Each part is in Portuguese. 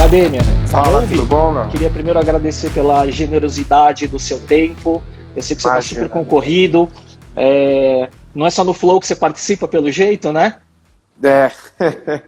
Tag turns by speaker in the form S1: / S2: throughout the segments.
S1: Ademir,
S2: Fala, tudo bom, meu?
S1: Queria primeiro agradecer pela generosidade do seu tempo. Eu sei que você está super concorrido. Não é só no Flow que você participa, pelo jeito, né?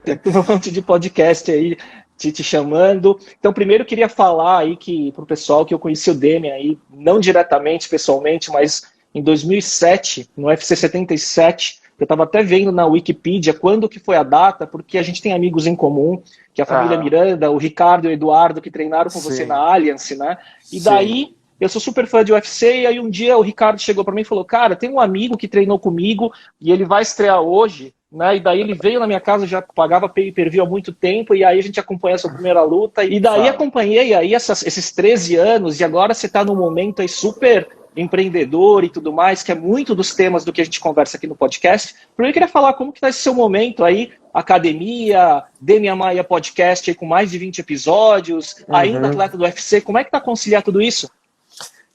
S1: Tem um monte de podcast aí te chamando. Então, primeiro eu queria falar aí para o pessoal que eu conheci o Demian aí, não diretamente, pessoalmente, mas em 2007, no UFC 77, eu estava até vendo na Wikipedia quando que foi a data, porque a gente tem amigos em comum, que é a família Miranda, o Ricardo e o Eduardo, que treinaram com você na Alliance, né? E daí, eu sou super fã de UFC, e aí um dia o Ricardo chegou para mim e falou, cara, tem um amigo que treinou comigo, e ele vai estrear hoje, né? E daí ele veio na minha casa, já pagava pay-per-view há muito tempo, e aí a gente acompanhou a sua primeira luta, e daí acompanhei aí esses 13 anos, e agora você está num momento aí super empreendedor e tudo mais, que é muito dos temas do que a gente conversa aqui no podcast. Primeiro eu queria falar como que está esse seu momento aí, academia, Demian Maia Podcast aí, com mais de 20 episódios, ainda atleta do UFC, como é que tá conciliar tudo isso?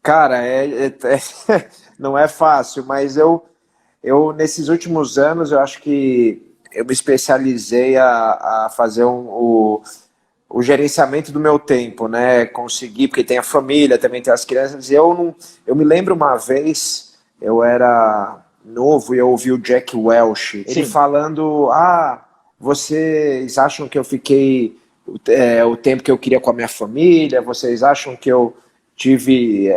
S2: Cara, não é fácil, mas eu nesses últimos anos, eu acho que eu me especializei a fazer o gerenciamento do meu tempo, né? Conseguir, porque tem a família, também tem as crianças. Eu me lembro uma vez, eu era novo e eu ouvi o Jack Welch, ele falando, vocês acham que eu fiquei o tempo que eu queria com a minha família? Vocês acham que eu tive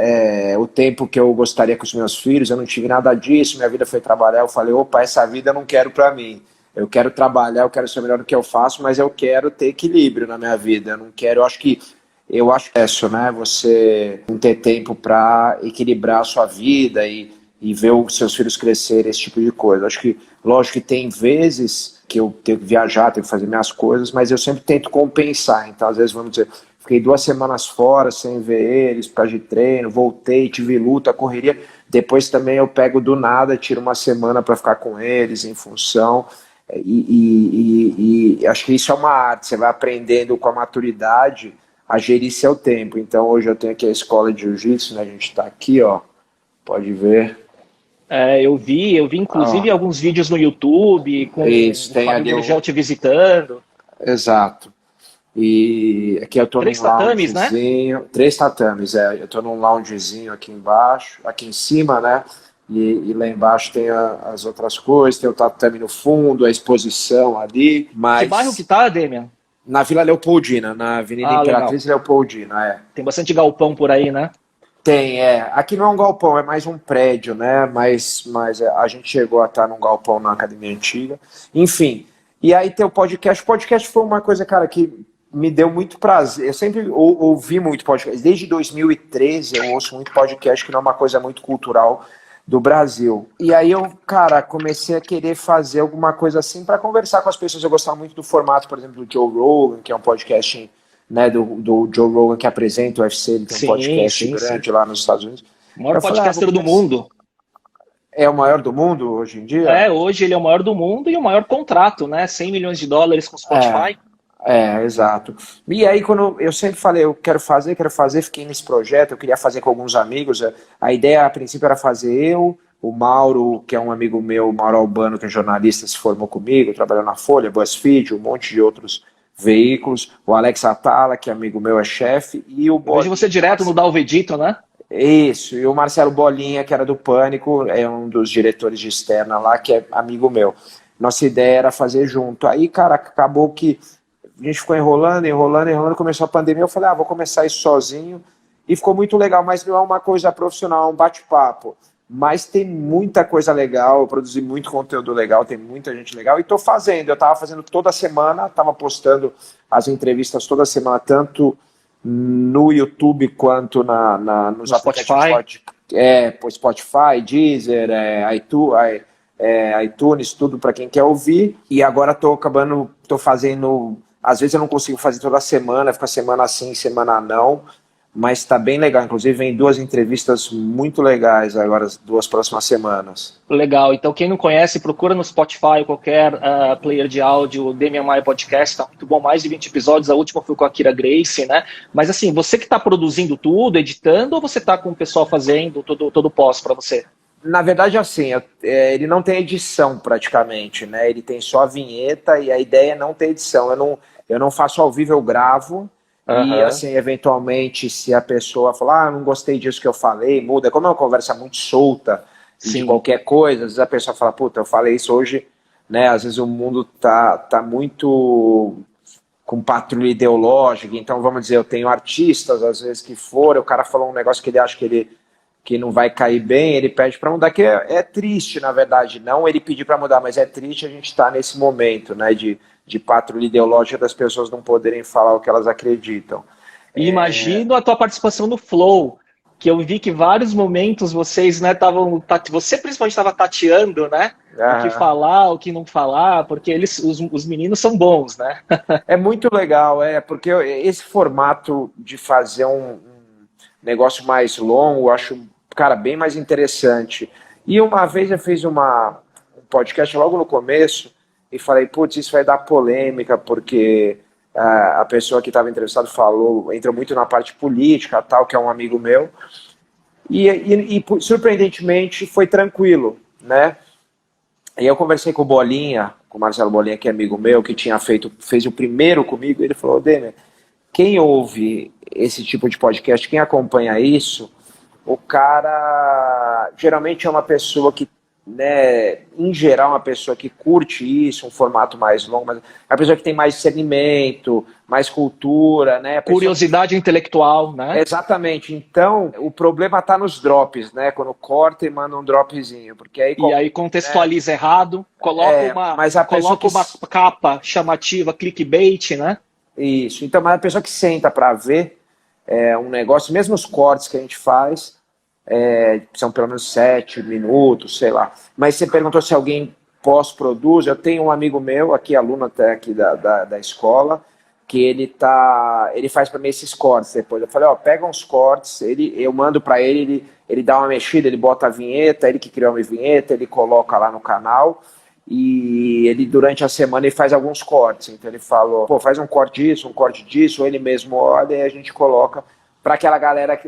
S2: o tempo que eu gostaria com os meus filhos? Eu não tive nada disso, minha vida foi trabalhar. Eu falei, opa, essa vida eu não quero pra mim. Eu quero trabalhar, eu quero ser melhor no que eu faço, mas eu quero ter equilíbrio na minha vida. Eu não quero, eu acho que é isso, né? Você não ter tempo para equilibrar a sua vida e ver os seus filhos crescerem, esse tipo de coisa. Acho que, lógico que tem vezes que eu tenho que viajar, tenho que fazer minhas coisas, mas eu sempre tento compensar. Então, às vezes, vamos dizer, fiquei 2 semanas fora sem ver eles, por causa de treino, voltei, tive luta, correria. Depois também eu pego do nada, tiro uma semana para ficar com eles em função. E acho que isso é uma arte, você vai aprendendo com a maturidade a gerir seu tempo. Então hoje eu tenho aqui a escola de jiu-jitsu, né? A gente está aqui, ó, pode ver.
S1: Eu vi inclusive alguns vídeos no YouTube com
S2: isso, tem
S1: família
S2: ali
S1: Gel te visitando.
S2: Exato. E aqui eu tô
S1: 3
S2: num
S1: tatames,
S2: loungezinho, né? 3 tatames, eu tô num loungezinho aqui embaixo, aqui em cima, né? E lá embaixo tem as outras coisas, tem o tatame no fundo, a exposição ali. Mas
S1: que bairro que tá, Demian?
S2: Na Vila Leopoldina, na Avenida Imperatriz Leopoldina,
S1: Tem bastante galpão por aí, né?
S2: Tem, Aqui não é um galpão, é mais um prédio, né? Mas a gente chegou a estar num galpão na academia antiga. Enfim, e aí tem o podcast. O podcast foi uma coisa, cara, que me deu muito prazer. Eu sempre ouvi muito podcast. Desde 2013 eu ouço muito podcast, que não é uma coisa muito cultural do Brasil. E aí eu, cara, comecei a querer fazer alguma coisa assim para conversar com as pessoas. Eu gostava muito do formato, por exemplo, do Joe Rogan, que é um podcast, né, do Joe Rogan que apresenta o UFC. Ele tem um podcast grande lá nos Estados Unidos.
S1: O maior podcaster do mundo.
S2: É o maior do mundo hoje em dia?
S1: Hoje ele é o maior do mundo e o maior contrato, né? $100 milhões com o Spotify.
S2: Exato. E aí, quando eu sempre falei, eu quero fazer, fiquei nesse projeto, eu queria fazer com alguns amigos. A ideia, a princípio, era fazer eu, o Mauro, que é um amigo meu, o Mauro Albano, que é jornalista, se formou comigo, trabalhou na Folha, BuzzFeed, um monte de outros veículos, o Alex Atala, que é amigo meu, é chefe, e o
S1: Bolinha. Vejo você direto no Dalvedito, né?
S2: Isso, e o Marcelo Bolinha, que era do Pânico, é um dos diretores de externa lá, que é amigo meu. Nossa ideia era fazer junto. Aí, cara, acabou que a gente ficou enrolando, começou a pandemia, eu falei, vou começar isso sozinho, e ficou muito legal, mas não é uma coisa profissional, é um bate-papo, mas tem muita coisa legal, eu produzi muito conteúdo legal, tem muita gente legal, e tô fazendo, eu tava fazendo toda semana, tava postando as entrevistas toda semana, tanto no YouTube quanto nos
S1: Spotify.
S2: Spotify, Deezer, iTunes, tudo para quem quer ouvir, e agora tô fazendo. Às vezes eu não consigo fazer toda semana, fica semana sim, semana não, mas está bem legal. Inclusive vem 2 entrevistas muito legais agora, as 2 próximas semanas.
S1: Legal, então quem não conhece, procura no Spotify, qualquer player de áudio, Demian Maia Podcast, tá muito bom, mais de 20 episódios, a última foi com a Kira Gracie, né? Mas assim, você que está produzindo tudo, editando, ou você está com o pessoal fazendo todo o pós para você?
S2: Na verdade, assim, ele não tem edição praticamente, né? Ele tem só a vinheta e a ideia é não ter edição. eu não faço ao vivo, eu gravo. E, assim, eventualmente, se a pessoa falar, não gostei disso que eu falei, muda. Como é uma conversa muito solta, de qualquer coisa, às vezes a pessoa fala, puta, eu falei isso hoje, né? Às vezes o mundo tá muito com patrulha ideológica, então, vamos dizer, eu tenho artistas, às vezes, que o cara falou um negócio que ele acha que não vai cair bem, ele pede para mudar, que é triste, na verdade, não ele pedir para mudar, mas é triste a gente estar nesse momento, né, de patrulha ideológica das pessoas não poderem falar o que elas acreditam.
S1: E imagino a tua participação no Flow, que eu vi que vários momentos vocês, né, você principalmente estava tateando, né, o que falar, o que não falar, porque os meninos são bons, né?
S2: É muito legal, porque esse formato de fazer um negócio mais longo, eu acho, cara, bem mais interessante. E uma vez eu fiz um podcast logo no começo e falei, putz, isso vai dar polêmica, porque a pessoa que estava entrevistada entrou muito na parte política, tal, que é um amigo meu, e surpreendentemente foi tranquilo, né? E eu conversei com o Bolinha, com o Marcelo Bolinha, que é amigo meu, que fez o primeiro comigo, e ele falou, Demer, quem ouve esse tipo de podcast, quem acompanha isso, o cara geralmente é uma pessoa que, né, em geral, uma pessoa que curte isso, um formato mais longo, mas é uma pessoa que tem mais discernimento, mais cultura, né?
S1: Curiosidade intelectual, né?
S2: Exatamente. Então, o problema está nos drops, né? Quando corta e manda um dropzinho, porque aí...
S1: E aí contextualiza errado, coloca uma capa chamativa, clickbait, né?
S2: Isso. Então, mas a pessoa que senta para ver um negócio, mesmo os cortes que a gente faz, são pelo menos 7 minutos, sei lá. Mas você perguntou se alguém pós-produz. Eu tenho um amigo meu, aluno até aqui da escola, que ele faz para mim esses cortes depois. Eu falei, pega uns cortes, eu mando para ele dá uma mexida, ele bota a vinheta, ele que criou uma vinheta, ele coloca lá no canal, e ele, durante a semana, ele faz alguns cortes. Então ele falou, faz um corte disso, ou ele mesmo olha e a gente coloca para aquela galera,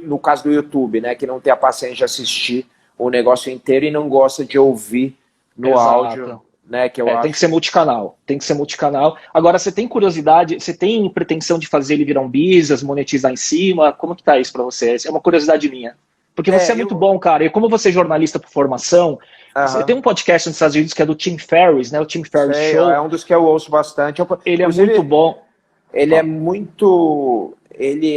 S2: no caso do YouTube, né, que não tem a paciência de assistir o negócio inteiro e não gosta de ouvir no áudio. Né, que tem
S1: que ser multicanal. Agora, você tem curiosidade, você tem pretensão de fazer ele virar um business, monetizar em cima? Como que tá isso para você? É uma curiosidade minha. Porque você é muito bom, cara. E como você é jornalista por formação, você tem um podcast nos Estados Unidos que é do Tim Ferriss, né? O Tim Ferriss Show.
S2: É um dos que eu ouço bastante.
S1: Ele é muito bom.
S2: Ele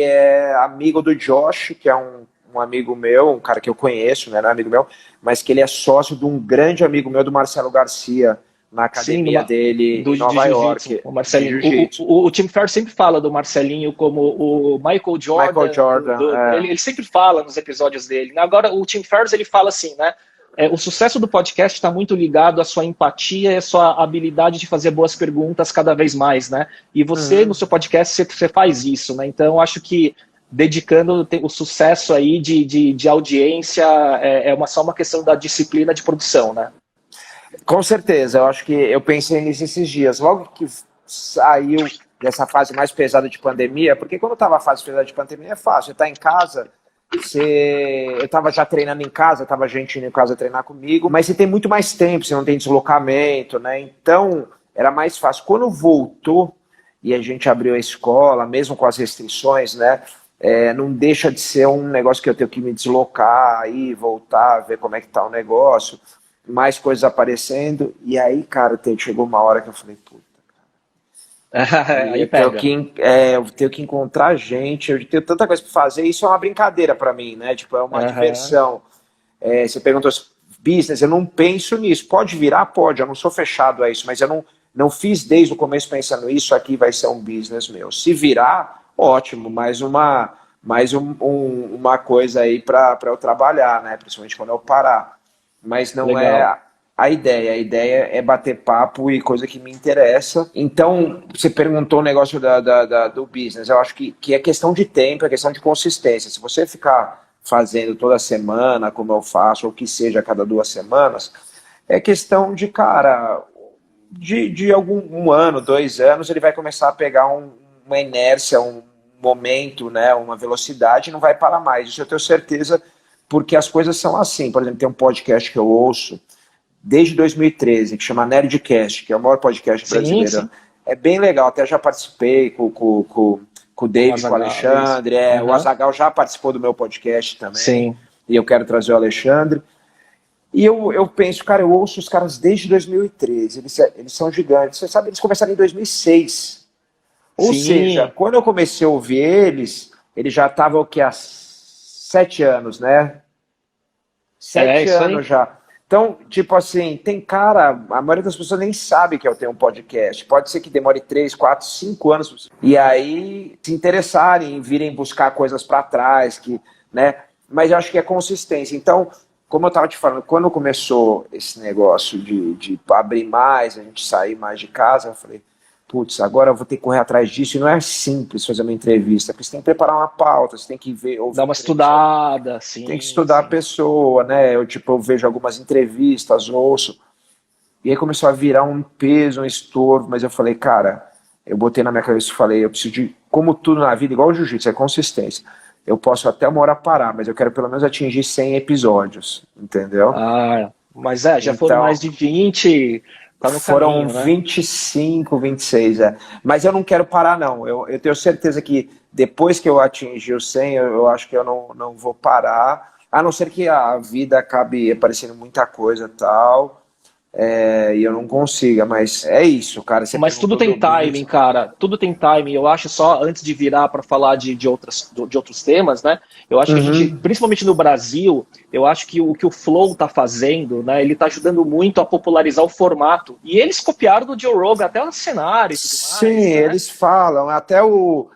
S2: é amigo do Josh, que é um amigo meu, um cara que eu conheço, né, não é amigo meu, mas que ele é sócio de um grande amigo meu, do Marcelo Garcia, na academia dele em Nova York.
S1: O Marcelinho. O Tim Ferriss sempre fala do Marcelinho como o Michael Jordan. Ele sempre fala nos episódios dele. Agora, o Tim Ferriss, ele fala assim, né? O sucesso do podcast está muito ligado à sua empatia e à sua habilidade de fazer boas perguntas cada vez mais, né? E você, no seu podcast, você faz isso, né? Então, eu acho que dedicando o sucesso aí de audiência só uma questão da disciplina de produção, né?
S2: Com certeza, eu acho que eu pensei nisso esses dias. Logo que saiu dessa fase mais pesada de pandemia, porque quando estava a fase pesada de pandemia é fácil, você está em casa, eu estava já treinando em casa, estava gente indo em casa treinar comigo, mas você tem muito mais tempo, você não tem deslocamento, né? Então era mais fácil. Quando voltou e a gente abriu a escola, mesmo com as restrições, né? Não deixa de ser um negócio que eu tenho que me deslocar, ir, voltar, ver como é que tá o negócio, mais coisas aparecendo, e aí, cara, chegou uma hora que eu falei, puta, cara, eu tenho que encontrar gente, eu tenho tanta coisa pra fazer, isso é uma brincadeira pra mim, né, tipo, é uma diversão. Você perguntou business, eu não penso nisso, pode virar? Pode, eu não sou fechado a isso, mas eu não fiz desde o começo pensando, isso aqui vai ser um business meu, se virar, ótimo, mais uma coisa aí para eu trabalhar, né, principalmente quando eu parar. Mas não é a ideia é bater papo e coisa que me interessa. Então, você perguntou o negócio do business, eu acho que é questão de tempo, é questão de consistência. Se você ficar fazendo toda semana, como eu faço, ou que seja a cada 2 semanas, é questão de, cara, de um ano, 2 anos, ele vai começar a pegar uma inércia, um momento, né, uma velocidade, e não vai parar mais. Isso eu tenho certeza, porque as coisas são assim. Por exemplo, tem um podcast que eu ouço desde 2013, que chama Nerdcast, que é o maior podcast brasileiro. Sim. é bem legal. Até já participei com o David, com o Alexandre. O Azaghal já participou do meu podcast também.
S1: Sim.
S2: E eu quero trazer o Alexandre. E eu penso, cara, eu ouço os caras desde 2013. Eles são gigantes. Você sabe, eles começaram em 2006. Ou seja, quando eu comecei a ouvir eles já estavam o que, há 7 anos, né? 7 anos já. Então, tipo assim, tem cara, a maioria das pessoas nem sabe que eu tenho um podcast. Pode ser que demore 3, 4, 5 anos. E aí se interessarem, virem buscar coisas para trás, né? Mas eu acho que é consistência. Então, como eu estava te falando, quando começou esse negócio de abrir mais, a gente sair mais de casa, eu falei, putz, agora eu vou ter que correr atrás disso. E não é simples fazer uma entrevista, porque você tem que preparar uma pauta, você tem que ver...
S1: Dar uma estudada, sim.
S2: Tem que estudar a pessoa, né? Eu vejo algumas entrevistas, ouço. E aí começou a virar um peso, um estorvo, mas eu falei, cara, eu botei na minha cabeça e falei, eu preciso de, como tudo na vida, igual o jiu-jitsu, é consistência. Eu posso até uma hora parar, mas eu quero pelo menos atingir 100 episódios, entendeu?
S1: Mas já foram mais de 20, tá no
S2: foram
S1: caminho, né?
S2: 25, 26, Mas eu não quero parar, não. Eu tenho certeza que depois que eu atingir os 100, eu acho que eu não vou parar, a não ser que a vida acabe aparecendo muita coisa e tal, e eu não consiga, mas é isso, cara.
S1: Mas tudo tem timing, cara. Tudo tem timing. Eu acho, só antes de virar para falar de outros temas, né? Eu acho que a gente, principalmente no Brasil, eu acho que o Flow tá fazendo, né? Ele tá ajudando muito a popularizar o formato. E eles copiaram do Joe Rogan, até o cenário e tudo mais.
S2: Sim, né? Eles falam. Até o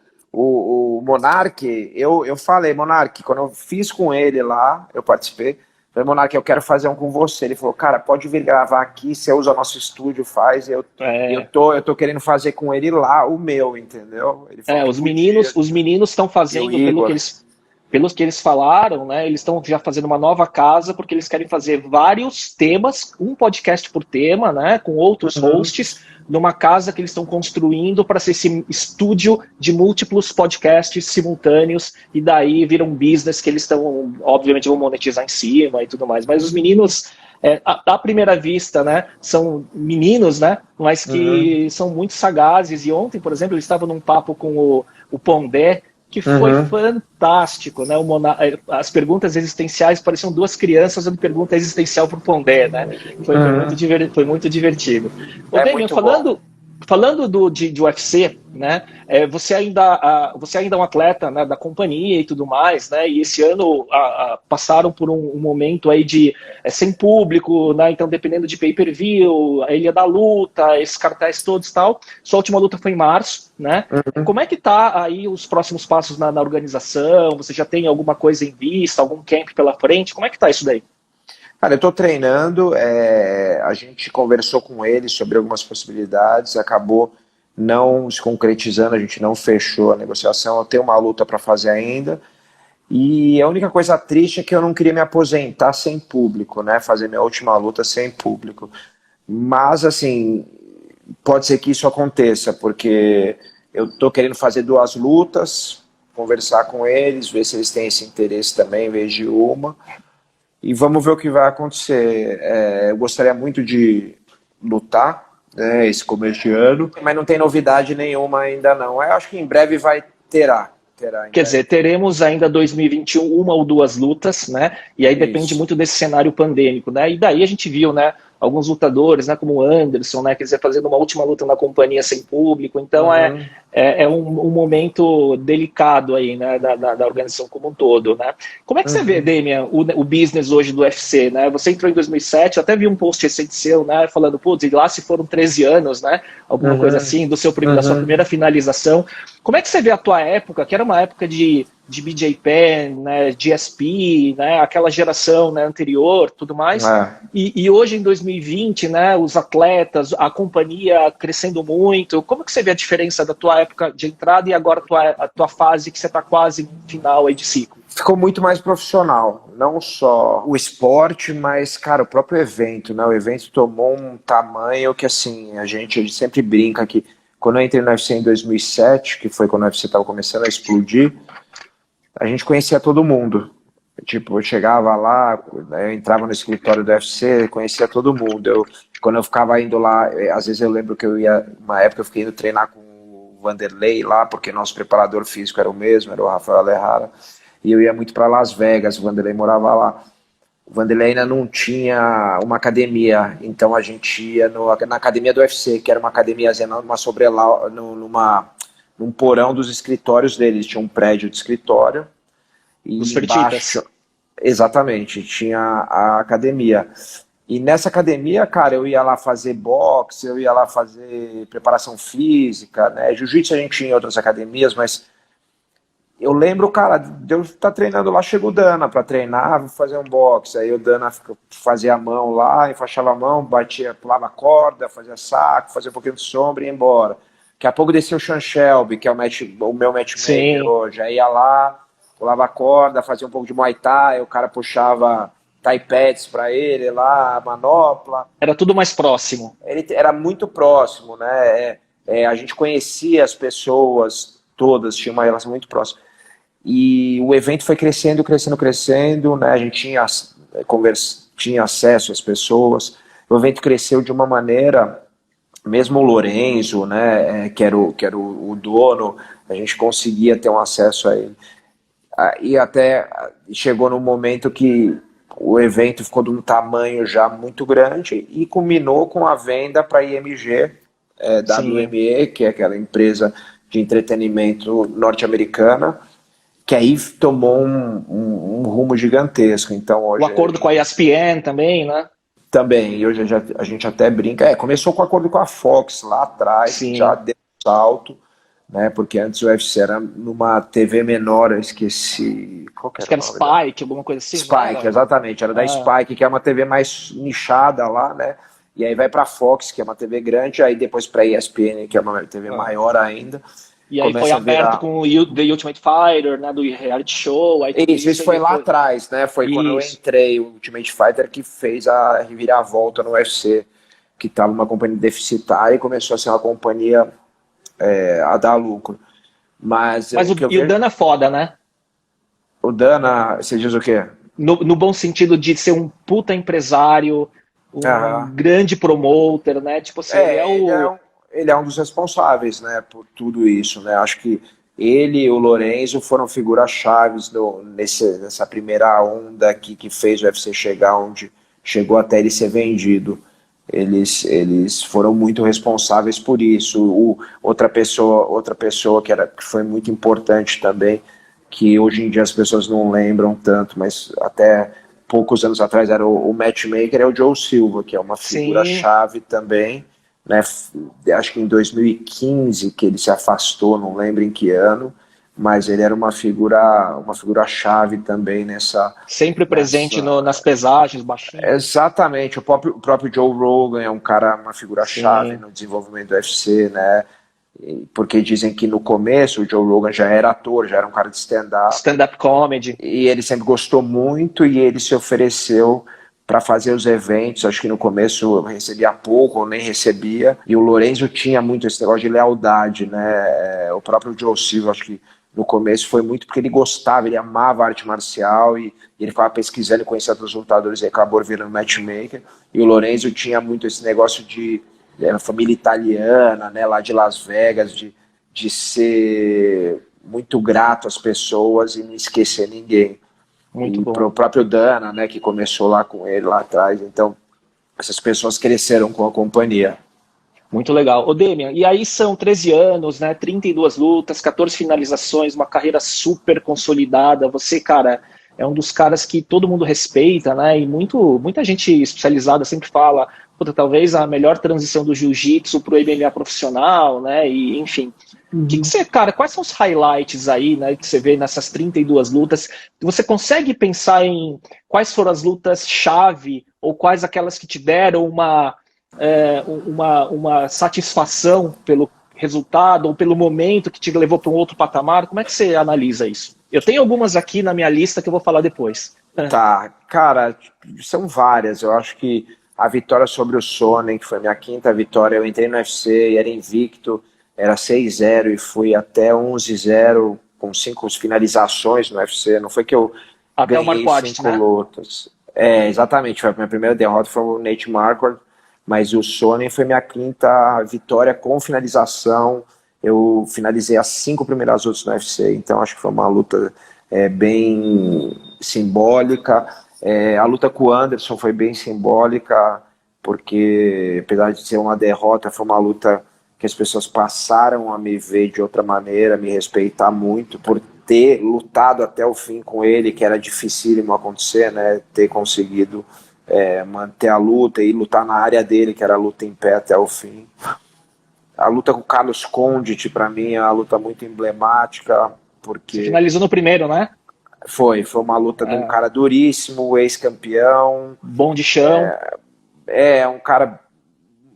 S2: Monark, eu falei, Monark, quando eu fiz com ele lá, eu participei. Falei, Monark, eu quero fazer um com você. Ele falou, cara, pode vir gravar aqui, você usa nosso estúdio, faz. Eu tô querendo fazer com ele lá o meu, entendeu? Ele falou,
S1: os meninos estão fazendo, pelos que eles falaram, né? Eles estão já fazendo uma nova casa, porque eles querem fazer vários temas, um podcast por tema, né? Com outros hosts, numa casa que eles estão construindo para ser esse estúdio de múltiplos podcasts simultâneos, e daí vira um business que eles estão, obviamente, vão monetizar em cima e tudo mais. Mas os meninos, à primeira vista, né, são meninos, né, mas que são muito sagazes. E ontem, por exemplo, eu estava num papo com o Pondé, que foi fantástico, né? As perguntas existenciais pareciam duas crianças dando pergunta existencial pro Pondé, né? Foi muito divertido. Damian, falando de UFC, né? Você ainda é um atleta, né, da companhia e tudo mais, né? E esse ano passaram por um momento aí de sem público, né? Então, dependendo de pay-per-view, a Ilha da Luta, esses cartazes todos e tal. Sua última luta foi em março, né? Como é que tá aí os próximos passos na organização? Você já tem alguma coisa em vista, algum camp pela frente? Como é que tá isso daí?
S2: Cara, eu tô treinando, a gente conversou com ele sobre algumas possibilidades, acabou não se concretizando, a gente não fechou a negociação, eu tenho uma luta para fazer ainda, e a única coisa triste é que eu não queria me aposentar sem público, né, fazer minha última luta sem público, mas assim, pode ser que isso aconteça, porque eu tô querendo fazer 2 lutas, conversar com eles, ver se eles têm esse interesse também, em vez de uma, e vamos ver o que vai acontecer. Eu gostaria muito de lutar, né, esse começo de ano, mas não tem novidade nenhuma ainda não. Eu acho que em breve terá.
S1: Quer dizer, teremos ainda 2021 uma ou 2 lutas, né? E aí depende muito desse cenário pandêmico, né? E daí a gente viu, né, alguns lutadores, né, como o Anderson, né, quer dizer, fazendo uma última luta na companhia sem público. Então é um momento delicado aí, né, da organização como um todo, né? Como é que você vê, Damian, o business hoje do UFC, né? Você entrou em 2007, eu até vi um post recente seu, né, falando, putz, e lá se foram 13 anos, né? Alguma coisa assim, da sua primeira finalização. Como é que você vê a tua época, que era uma época de BJ Penn, né, GSP, né, aquela geração, né, anterior, tudo mais, e hoje em 2020, né, os atletas, a companhia crescendo muito, como que você vê a diferença da tua época de entrada e agora a tua fase que você está quase no final aí de ciclo?
S2: Ficou muito mais profissional, não só o esporte, mas, cara, o próprio evento, né, o evento tomou um tamanho que, assim, a gente sempre brinca que quando eu entrei no UFC em 2007, que foi quando o UFC estava começando a explodir, a gente conhecia todo mundo. Tipo, eu chegava lá, eu entrava no escritório do UFC, conhecia todo mundo. Quando eu ficava indo lá, às vezes eu lembro que eu ia, uma época eu fiquei indo treinar com o Vanderlei lá, porque nosso preparador físico era o mesmo, era o Rafael Alejara, e eu ia muito para Las Vegas, o Vanderlei morava lá. O Vanderlei ainda não tinha uma academia, então a gente ia na academia do UFC, que era uma academiazinha num porão dos escritórios deles, tinha um prédio de escritório, e
S1: Dos
S2: embaixo,
S1: Fertitas.
S2: exatamente, tinha a academia. E nessa academia, cara, eu ia lá fazer boxe, eu ia lá fazer preparação física, né? Jiu-jitsu a gente tinha em outras academias, mas eu lembro, cara, de eu estar treinando lá, chega o Dana para treinar, vou fazer um boxe. Aí o Dana fazia a mão lá, enfaixava a mão, batia, pulava a corda, fazia saco, fazia um pouquinho de sombra e ia embora. Daqui a pouco descia o Sean Shelby, que é o meu matchmaker
S1: Sim.
S2: hoje. Aí ia lá, pulava a corda, fazia um pouco de Muay Thai, o cara puxava Thai pads para ele lá, manopla.
S1: Era tudo mais próximo.
S2: Ele era muito próximo, né? A gente conhecia as pessoas todas, tinha uma relação muito próxima. E o evento foi crescendo, crescendo, crescendo, né? A gente tinha acesso às pessoas. O evento cresceu de uma maneira, mesmo o Lorenzo, né? Que era o dono, a gente conseguia ter um acesso a ele. E até chegou num momento que o evento ficou de um tamanho já muito grande e culminou com a venda para a IMG, WME, que é aquela empresa de entretenimento norte-americana, que aí tomou um rumo gigantesco. Então
S1: O
S2: hoje
S1: acordo com a ESPN também, né?
S2: também, e hoje a gente até brinca, começou com o acordo com a Fox lá atrás, que já
S1: Sim.
S2: deu um salto, né? Porque antes o UFC era numa TV menor, eu esqueci qual que
S1: Acho
S2: era
S1: que
S2: o
S1: era
S2: nome dela.
S1: Spike, alguma coisa assim, não
S2: Spike,
S1: era?
S2: exatamente, era da
S1: Ah,
S2: Spike, que é uma TV mais nichada lá, né? E aí vai para Fox, que é uma TV grande, aí depois para ESPN, que é uma TV
S1: ah.
S2: maior ainda,
S1: E aí foi
S2: começa a
S1: aberto
S2: virar.
S1: com o The Ultimate Fighter, né? Do reality show, aí tudo
S2: Isso
S1: isso
S2: foi
S1: ele
S2: lá
S1: foi.
S2: atrás, né? Foi quando eu
S1: Isso.
S2: entrei, o Ultimate Fighter que fez a reviravolta no UFC, que estava uma companhia deficitária e começou a ser uma companhia a dar lucro. Mas
S1: Mas
S2: o que eu
S1: e o
S2: vejo,
S1: Dana é foda, né?
S2: o Dana, você diz o quê?
S1: No bom sentido de ser um puta empresário, um
S2: Aham.
S1: grande promoter, né? Tipo assim, ele é
S2: Ele é
S1: o.
S2: ele é um dos responsáveis, né, por tudo isso, né? Acho que ele e o Lorenzo foram figuras chaves nessa primeira onda aqui que fez o UFC chegar onde chegou até ele ser vendido. Eles foram muito responsáveis por isso. Outra pessoa que foi muito importante também, que hoje em dia as pessoas não lembram tanto, mas até poucos anos atrás era o matchmaker, é o Joe Silva, que é uma figura
S1: Sim,
S2: chave também, né? Acho que em 2015 que ele se afastou, não lembro em que ano, mas ele era uma figura chave também
S1: sempre presente nas
S2: nessa.
S1: pesagens, baixinho.
S2: Exatamente, o próprio Joe Rogan é uma figura chave
S1: Sim.
S2: no desenvolvimento do UFC, né? Porque dizem que no começo o Joe Rogan já era ator, já era um cara de stand-up,
S1: Stand-up comedy.
S2: e ele sempre gostou muito e ele se ofereceu para fazer os eventos. Acho que no começo recebia pouco ou nem recebia, e o Lorenzo tinha muito esse negócio de lealdade, né? O próprio Joe Silva, acho que no começo foi muito porque ele gostava, ele amava a arte marcial e ele ficava pesquisando e conhecia outros lutadores e acabou virando matchmaker. E o Lorenzo tinha muito esse negócio de família italiana, né, lá de Las Vegas, de ser muito grato às pessoas e não esquecer ninguém.
S1: Muito
S2: E pro
S1: bom.
S2: próprio Dana, né, que começou lá com ele lá atrás. Então, essas pessoas cresceram com a companhia.
S1: Muito legal. Ô, Demian, e aí são 13 anos, né? 32 lutas, 14 finalizações, uma carreira super consolidada. Você, cara, é um dos caras que todo mundo respeita, né? E muita gente especializada sempre fala, puta, talvez a melhor transição do jiu-jitsu para o MMA profissional, né? E, enfim. Que você, cara, quais são os highlights aí, né, que você vê nessas 32 lutas? Você consegue pensar em quais foram as lutas-chave ou quais aquelas que te deram uma satisfação pelo resultado ou pelo momento que te levou para um outro patamar? Como é que você analisa isso? Eu tenho algumas aqui na minha lista que eu vou falar depois.
S2: Tá, cara, são várias. Eu acho que a vitória sobre o Sonnen, que foi minha quinta vitória, eu entrei no UFC e era invicto, era 6-0 e fui até 11-0 com 5 finalizações no UFC. Não foi que eu
S1: Até o
S2: ganhei
S1: Marquardt,
S2: 5
S1: né?
S2: lutas. Exatamente, foi a minha primeira derrota, foi o Nate Marquardt, mas o Sonnen foi minha quinta vitória com finalização. Eu finalizei as 5 primeiras lutas no UFC, então acho que foi uma luta bem simbólica. A luta com o Anderson foi bem simbólica, porque apesar de ser uma derrota, foi uma luta que as pessoas passaram a me ver de outra maneira, me respeitar muito, por ter lutado até o fim com ele, que era dificílimo acontecer, né? Ter conseguido manter a luta e lutar na área dele, que era a luta em pé até o fim. A luta com o Carlos Condit, para mim, é uma luta muito emblemática, porque...
S1: Você finalizou no primeiro, né?
S2: Foi uma luta de um cara duríssimo, ex-campeão.
S1: Bom de chão.
S2: Um cara...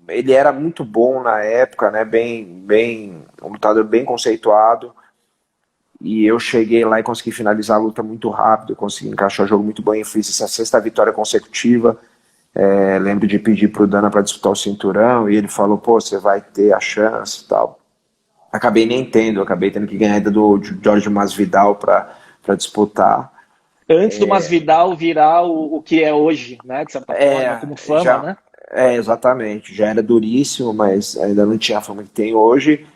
S2: Ele era muito bom na época, né? Um lutador bem conceituado. E eu cheguei lá e consegui finalizar a luta muito rápido, consegui encaixar o jogo muito bem, fiz essa 6ª vitória consecutiva. Lembro de pedir pro Dana para disputar o cinturão, e ele falou, pô, você vai ter a chance e tal. Acabei nem tendo, acabei tendo que ganhar ainda do Jorge Masvidal para disputar.
S1: Antes do Masvidal virar o que é hoje, né? De certa forma, como fama, né?
S2: Exatamente. Já era duríssimo, mas ainda não tinha a fama que tem hoje.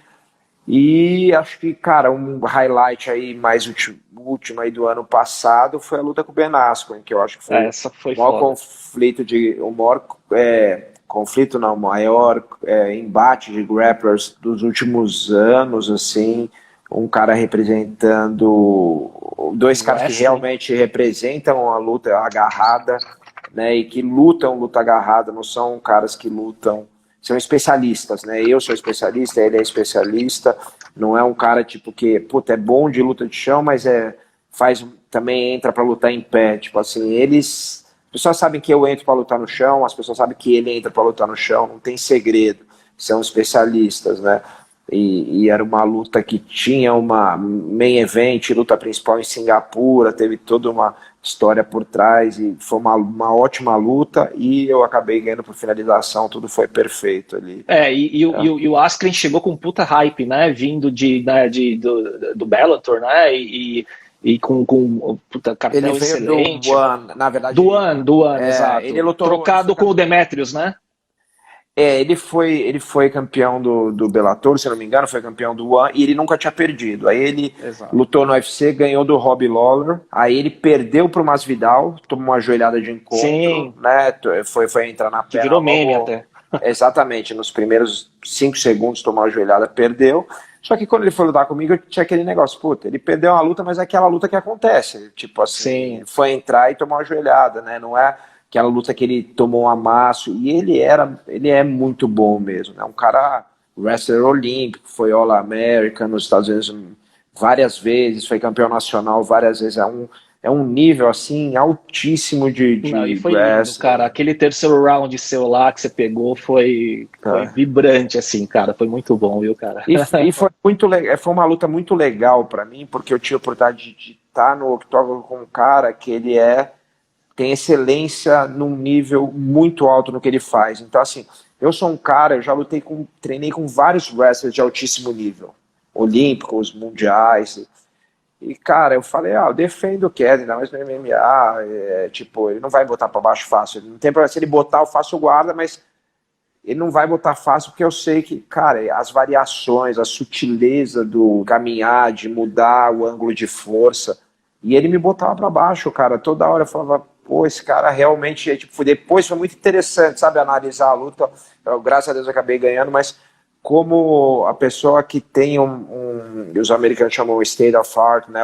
S2: E acho que, cara, um highlight aí mais último aí do ano passado foi a luta com o Ben Askren, que eu acho que foi
S1: Essa foi
S2: o maior
S1: foda.
S2: o maior embate de grapplers dos últimos anos, assim, um cara representando, 2 caras que realmente representam a luta agarrada, né, e que luta agarrada, não são caras que lutam, são especialistas, né? Eu sou especialista, ele é especialista, não é um cara tipo que, puta, é bom de luta de chão, mas também entra pra lutar em pé, tipo assim, as pessoas sabem que eu entro pra lutar no chão, as pessoas sabem que ele entra pra lutar no chão, não tem segredo, são especialistas, né? E era uma luta que tinha uma main event, luta principal em Singapura, teve toda uma história por trás, e foi uma ótima luta, e eu acabei ganhando por finalização, tudo foi perfeito ali.
S1: E o Askren chegou com puta hype, né? Vindo do Bellator, né? E com puta cartel
S2: ele veio
S1: excelente.
S2: Do One, na verdade.
S1: Do One, exato.
S2: Ele lutou,
S1: trocado com o Demetrius, né?
S2: Ele foi campeão do Bellator, se não me engano, foi campeão do One, e ele nunca tinha perdido. Aí ele lutou no UFC, ganhou do Robbie Lawler, aí ele perdeu pro Masvidal, tomou uma joelhada de encontro,
S1: sim,
S2: né? Foi entrar na perna.
S1: Virou meme até.
S2: Exatamente, nos primeiros 5 segundos tomou uma joelhada, perdeu. Só que quando ele foi lutar comigo, tinha aquele negócio, puta, ele perdeu uma luta, mas é aquela luta que acontece. Tipo assim, foi entrar e tomar uma joelhada, né? Não é aquela luta que ele tomou um amasso, e ele é muito bom mesmo, né? Um cara wrestler olímpico, foi All-American nos Estados Unidos várias vezes, foi campeão nacional várias vezes, é um nível assim altíssimo de
S1: e foi lindo, cara, aquele terceiro round seu lá que você pegou foi vibrante, assim, cara, foi muito bom, viu, cara?
S2: E foi muito legal, foi uma luta muito legal pra mim, porque eu tive a oportunidade de estar no octógono com um cara que ele tem excelência num nível muito alto no que ele faz. Então, assim, eu sou um cara, eu já treinei com vários wrestlers de altíssimo nível, olímpicos, mundiais, e cara, eu falei, eu defendo o Kevin, ainda mais no MMA, tipo, ele não vai botar pra baixo fácil, ele não tem problema, se ele botar, eu faço guarda, mas ele não vai botar fácil, porque eu sei que, cara, as variações, a sutileza do caminhar, de mudar o ângulo de força, e ele me botava pra baixo, cara, toda hora eu falava, pô, esse cara realmente, tipo, depois foi muito interessante, sabe, analisar a luta, graças a Deus eu acabei ganhando, mas como a pessoa que tem os americanos chamam state of art, né,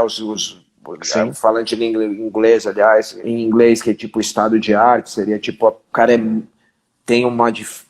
S2: falando de inglês, aliás, em inglês, que é tipo estado de arte, seria tipo, o cara tem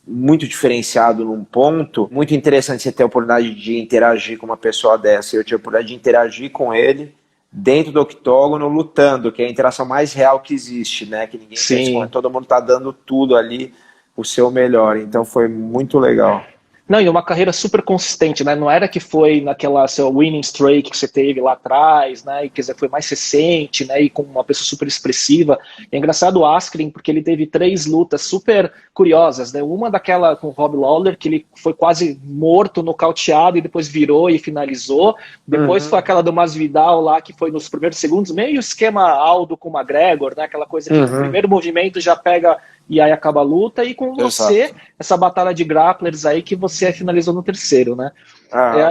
S2: muito diferenciado num ponto, muito interessante você ter a oportunidade de interagir com uma pessoa dessa, eu tive a oportunidade de interagir com ele, dentro do octógono, lutando, que é a interação mais real que existe, né? Que ninguém fez, todo mundo tá dando tudo ali, o seu melhor. Então foi muito legal.
S1: Não, e uma carreira super consistente, né? Não era que foi naquela seu winning streak que você teve lá atrás, né? E quer dizer, foi mais recente, né? E com uma pessoa super expressiva. É engraçado o Askren, porque ele teve 3 lutas super curiosas, né? Uma daquela com o Rob Lawler, que ele foi quase morto, nocauteado, e depois virou e finalizou. Depois foi aquela do Masvidal lá, que foi nos primeiros segundos, meio esquema Aldo com o McGregor, né? Aquela coisa que no primeiro movimento já pega e aí acaba a luta, e com você, exato, essa batalha de grapplers aí que você finalizou no terceiro, né?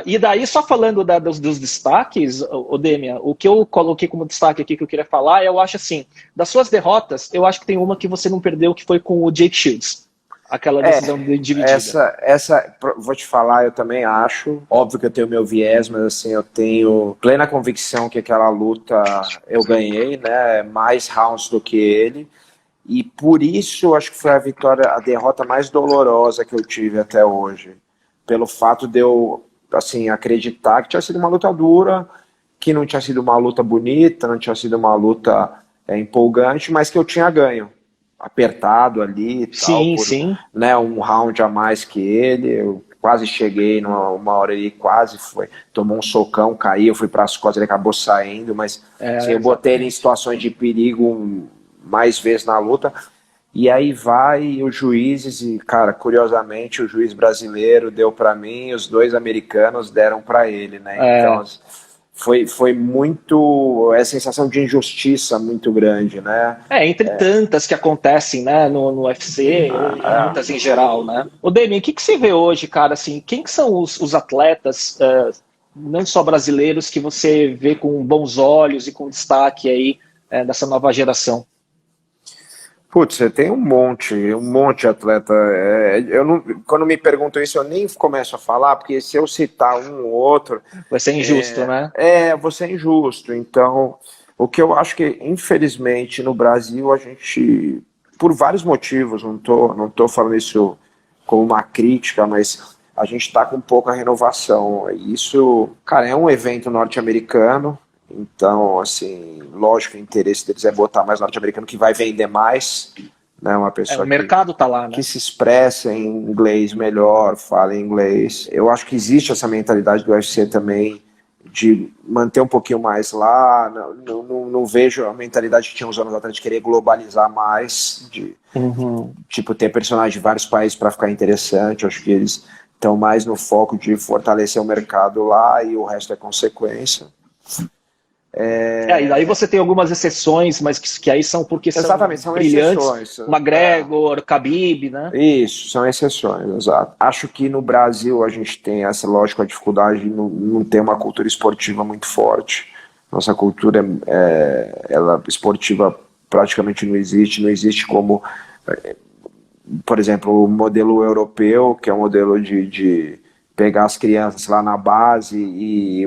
S1: E daí, só falando dos destaques, Demian, o que eu coloquei como destaque aqui que eu queria falar, eu acho assim, das suas derrotas, eu acho que tem uma que você não perdeu, que foi com o Jake Shields. Aquela decisão dividida.
S2: Essa, vou te falar, eu também acho. Óbvio que eu tenho meu viés, mas assim, eu tenho plena convicção que aquela luta eu ganhei, né? Mais rounds do que ele. E por isso, acho que foi a derrota mais dolorosa que eu tive até hoje. Pelo fato de eu, assim, acreditar que tinha sido uma luta dura, que não tinha sido uma luta bonita, não tinha sido uma luta empolgante, mas que eu tinha ganho. Apertado ali e tal.
S1: Sim.
S2: Né, um round a mais que ele. Eu quase cheguei numa hora ele quase foi. Tomou um socão, caiu, eu fui para as costas, ele acabou saindo, mas assim, eu botei ele em situações de perigo mais vezes na luta, e aí vai os juízes, e cara, curiosamente o juiz brasileiro deu para mim, os 2 americanos deram para ele, né? Então foi muito, sensação de injustiça muito grande, né?
S1: Entre tantas que acontecem, né, no UFC, muitas em geral, né? Ô Demian, o que você vê hoje, cara, assim, quem que são os atletas, não só brasileiros, que você vê com bons olhos e com destaque aí dessa nova geração?
S2: Putz, você tem um monte de atleta. Quando me perguntam isso, eu nem começo a falar, porque se eu citar um ou outro...
S1: Vai ser injusto, né?
S2: Vai ser injusto. Então, o que eu acho que, infelizmente, no Brasil, a gente, por vários motivos, não tô falando isso como uma crítica, mas a gente está com pouca renovação. Isso, cara, é um evento norte-americano. Então, assim, lógico que o interesse deles é botar mais norte-americano, que vai vender mais, né? Uma pessoa
S1: o mercado tá lá, né?
S2: Que se expressa em inglês melhor, fala em inglês. Eu acho que existe essa mentalidade do UFC também de manter um pouquinho mais lá. Não vejo a mentalidade que tinha uns anos atrás de querer globalizar mais, de tipo ter personagens de vários países para ficar interessante. Eu acho que eles estão mais no foco de fortalecer o mercado lá e o resto é consequência.
S1: E aí você tem algumas exceções, mas que aí são porque
S2: exatamente,
S1: são brilhantes.
S2: Exceções.
S1: McGregor, Khabib, né?
S2: Isso, são exceções, exato. Acho que no Brasil a gente tem essa, lógico, a dificuldade de não ter uma cultura esportiva muito forte. Nossa cultura ela esportiva praticamente não existe como, por exemplo, o modelo europeu, que é um modelo de pegar as crianças lá na base e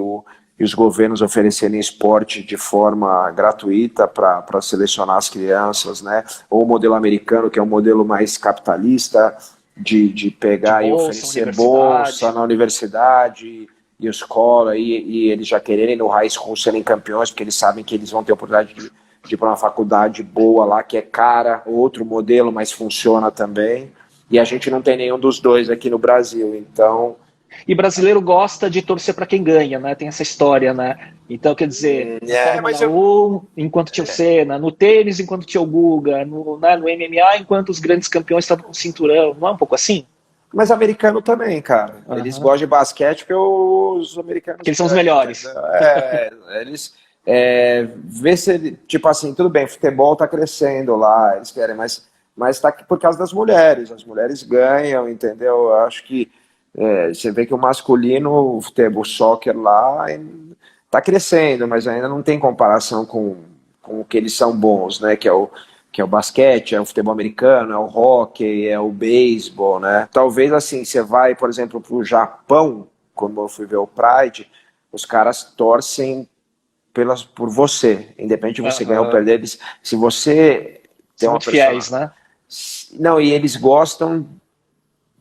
S2: os governos oferecerem esporte de forma gratuita para selecionar as crianças, né? Ou o modelo americano, que é um modelo mais capitalista, de pegar e oferecer bolsa na universidade e escola, e eles já quererem no high school serem campeões, porque eles sabem que eles vão ter a oportunidade de ir para uma faculdade boa lá, que é cara, outro modelo, mas funciona também. E a gente não tem nenhum dos dois aqui no Brasil, então...
S1: E brasileiro gosta de torcer para quem ganha, né? Tem essa história, né? Então, quer dizer, enquanto tinha o Senna, no tênis, enquanto tinha o Guga, no MMA, enquanto os grandes campeões estavam com o cinturão. Não é um pouco assim?
S2: Mas americano também, cara. Eles gostam de basquete porque os americanos...
S1: Porque eles são os melhores.
S2: Eles... vê se, tipo assim, tudo bem, futebol tá crescendo lá, eles querem, mas tá por causa das mulheres. As mulheres ganham, entendeu? Eu acho que você vê que o masculino, o futebol, o soccer lá está crescendo, mas ainda não tem comparação com o que eles são bons, né? Que é o basquete, é o futebol americano, é o hóquei, é o beisebol, né? Talvez assim, você vai, por exemplo, para o Japão, como eu fui ver o Pride, os caras torcem por você, independente de você ganhar ou perder, se você tem uma pessoa...
S1: fiéis, né?
S2: Não, e eles gostam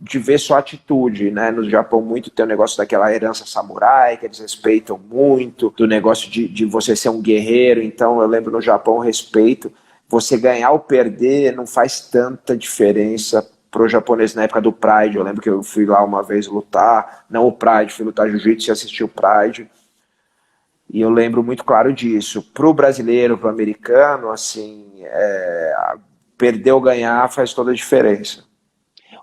S2: de ver sua atitude, né? No Japão muito tem o negócio daquela herança samurai, que eles respeitam muito, do negócio de você ser um guerreiro. Então eu lembro no Japão o respeito, você ganhar ou perder não faz tanta diferença pro japonês na época do Pride. Eu lembro que eu fui lá uma vez lutar, não o Pride, fui lutar jiu-jitsu e assisti o Pride. E eu lembro muito claro disso. Pro brasileiro, pro americano, assim, perder ou ganhar faz toda a diferença.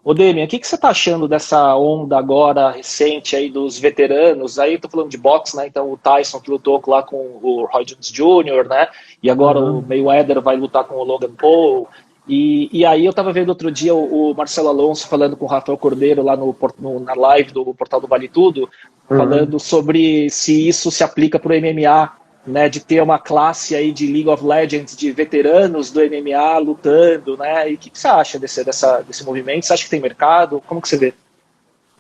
S1: Ô Demian, o que você está achando dessa onda agora recente aí dos veteranos? Aí eu tô falando de boxe, né? Então o Tyson que lutou lá com o Roy Jones Jr., né? E agora o Mayweather vai lutar com o Logan Paul. E aí eu estava vendo outro dia o Marcelo Alonso falando com o Rafael Cordeiro lá na live do Portal do Vale Tudo, falando sobre se isso se aplica para o MMA, né, de ter uma classe aí de League of Legends, de veteranos do MMA lutando, né? E o que você acha desse movimento? Você acha que tem mercado? Como que você vê?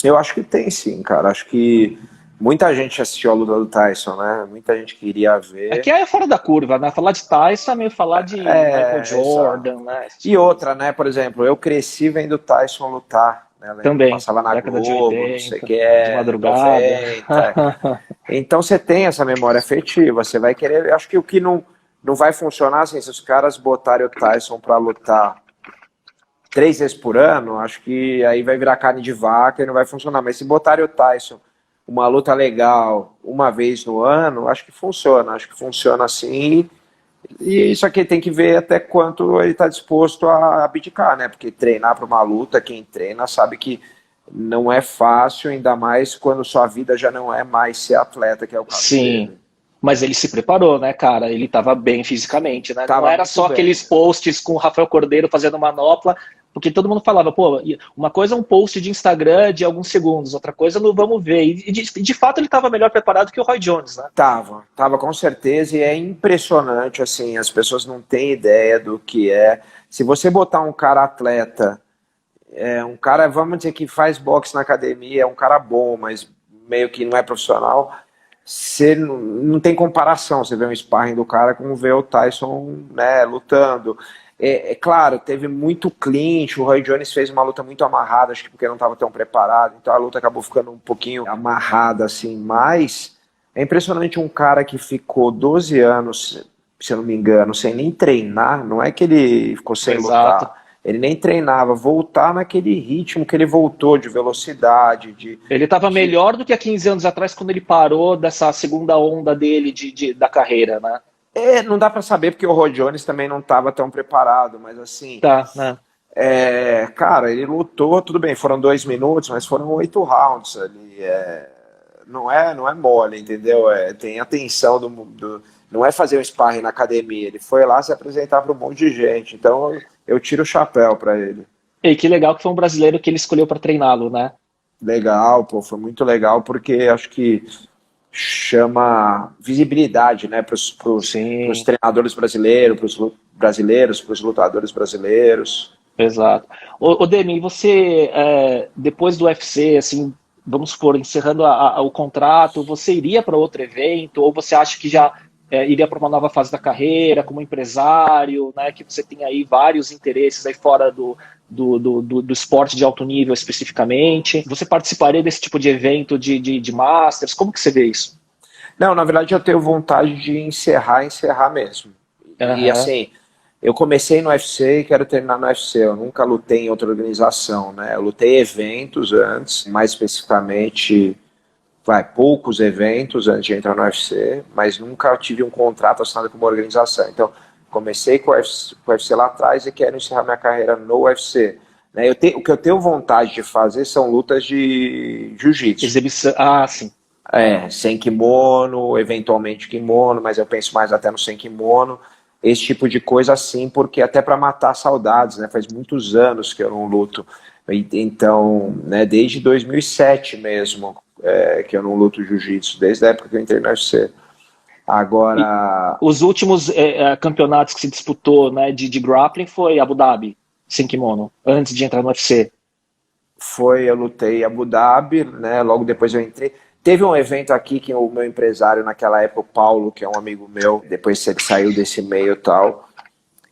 S2: Eu acho que tem sim, cara. Acho que muita gente assistiu a luta do Tyson, né? Muita gente queria ver.
S1: Aqui é fora da curva, né? Falar de Tyson é meio falar de Michael Jordan, né?
S2: E outra, né? Por exemplo, eu cresci vendo o Tyson lutar. Né?
S1: Também,
S2: passava na
S1: década
S2: Globo,
S1: de 80,
S2: não sei o que
S1: de madrugada.
S2: 90. Então você tem essa memória afetiva, você vai querer. Eu acho que o que não vai funcionar, assim, se os caras botarem o Tyson pra lutar 3 vezes por ano, acho que aí vai virar carne de vaca e não vai funcionar. Mas se botarem o Tyson uma luta legal uma vez no ano, acho que funciona assim. E isso aqui tem que ver até quanto ele está disposto a abdicar, né? Porque treinar para uma luta, quem treina sabe que não é fácil, ainda mais quando sua vida já não é mais ser atleta, que é o caso dele.
S1: Mas ele se preparou, né, cara? Ele estava bem fisicamente, né? Não era só aqueles posts com o Rafael Cordeiro fazendo manopla, porque todo mundo falava, pô, uma coisa é um post de Instagram de alguns segundos, outra coisa não vamos ver. E de fato ele estava melhor preparado que o Roy Jones, né?
S2: Tava com certeza, e é impressionante, assim, as pessoas não têm ideia do que é. Se você botar um cara atleta, um cara, vamos dizer que faz boxe na academia, é um cara bom, mas meio que não é profissional, você não tem comparação, você vê um sparring do cara com ver o Tyson, né, lutando. Claro, teve muito clinch, o Roy Jones fez uma luta muito amarrada, acho que porque não estava tão preparado, então a luta acabou ficando um pouquinho amarrada, assim, mas é impressionante um cara que ficou 12 anos, se eu não me engano, sem nem treinar, não é que ele ficou sem lutar, ele nem treinava, voltar naquele ritmo que ele voltou, de velocidade.
S1: Ele estava melhor do que há 15 anos atrás, quando ele parou dessa segunda onda dele da carreira, né?
S2: Não dá pra saber, porque o Roy Jones também não estava tão preparado, mas assim...
S1: né?
S2: Cara, ele lutou, tudo bem, foram 2 minutos, mas foram 8 rounds ali. Não é mole, entendeu? Tem atenção não é fazer um sparring na academia, ele foi lá se apresentar para um monte de gente, então eu tiro o chapéu para ele.
S1: E que legal que foi um brasileiro que ele escolheu para treiná-lo, né?
S2: Legal, pô, foi muito legal, porque acho que chama visibilidade, né, para os treinadores brasileiros, para os lutadores brasileiros.
S1: Exato. Ô Demi, você, depois do UFC, assim, vamos supor, encerrando o contrato, você iria para outro evento, ou você acha que já iria para uma nova fase da carreira, como empresário, né, que você tem aí vários interesses aí fora do esporte de alto nível especificamente? Você participaria desse tipo de evento de Masters? Como que você vê isso?
S2: Não, na verdade eu tenho vontade de encerrar mesmo. E assim, eu comecei no UFC e quero terminar no UFC. Eu nunca lutei em outra organização, né? Eu lutei em eventos antes, mais especificamente, poucos eventos antes de entrar no UFC, mas nunca tive um contrato assinado com uma organização. Então, comecei com o UFC lá atrás e quero encerrar minha carreira no UFC. Né? O que eu tenho vontade de fazer são lutas de jiu-jitsu.
S1: Exibição, sim.
S2: Sem kimono, eventualmente kimono, mas eu penso mais até no sem kimono. Esse tipo de coisa assim, porque até para matar saudades, né? Faz muitos anos que eu não luto. Então, né, desde 2007 mesmo, que eu não luto jiu-jitsu, desde a época que eu entrei no UFC. Agora...
S1: E os últimos campeonatos que se disputou, né, de grappling foi Abu Dhabi, sem kimono, antes de entrar no UFC.
S2: Eu lutei em Abu Dhabi, né, logo depois eu entrei. Teve um evento aqui que o meu empresário naquela época, o Paulo, que é um amigo meu, depois ele saiu desse meio e tal,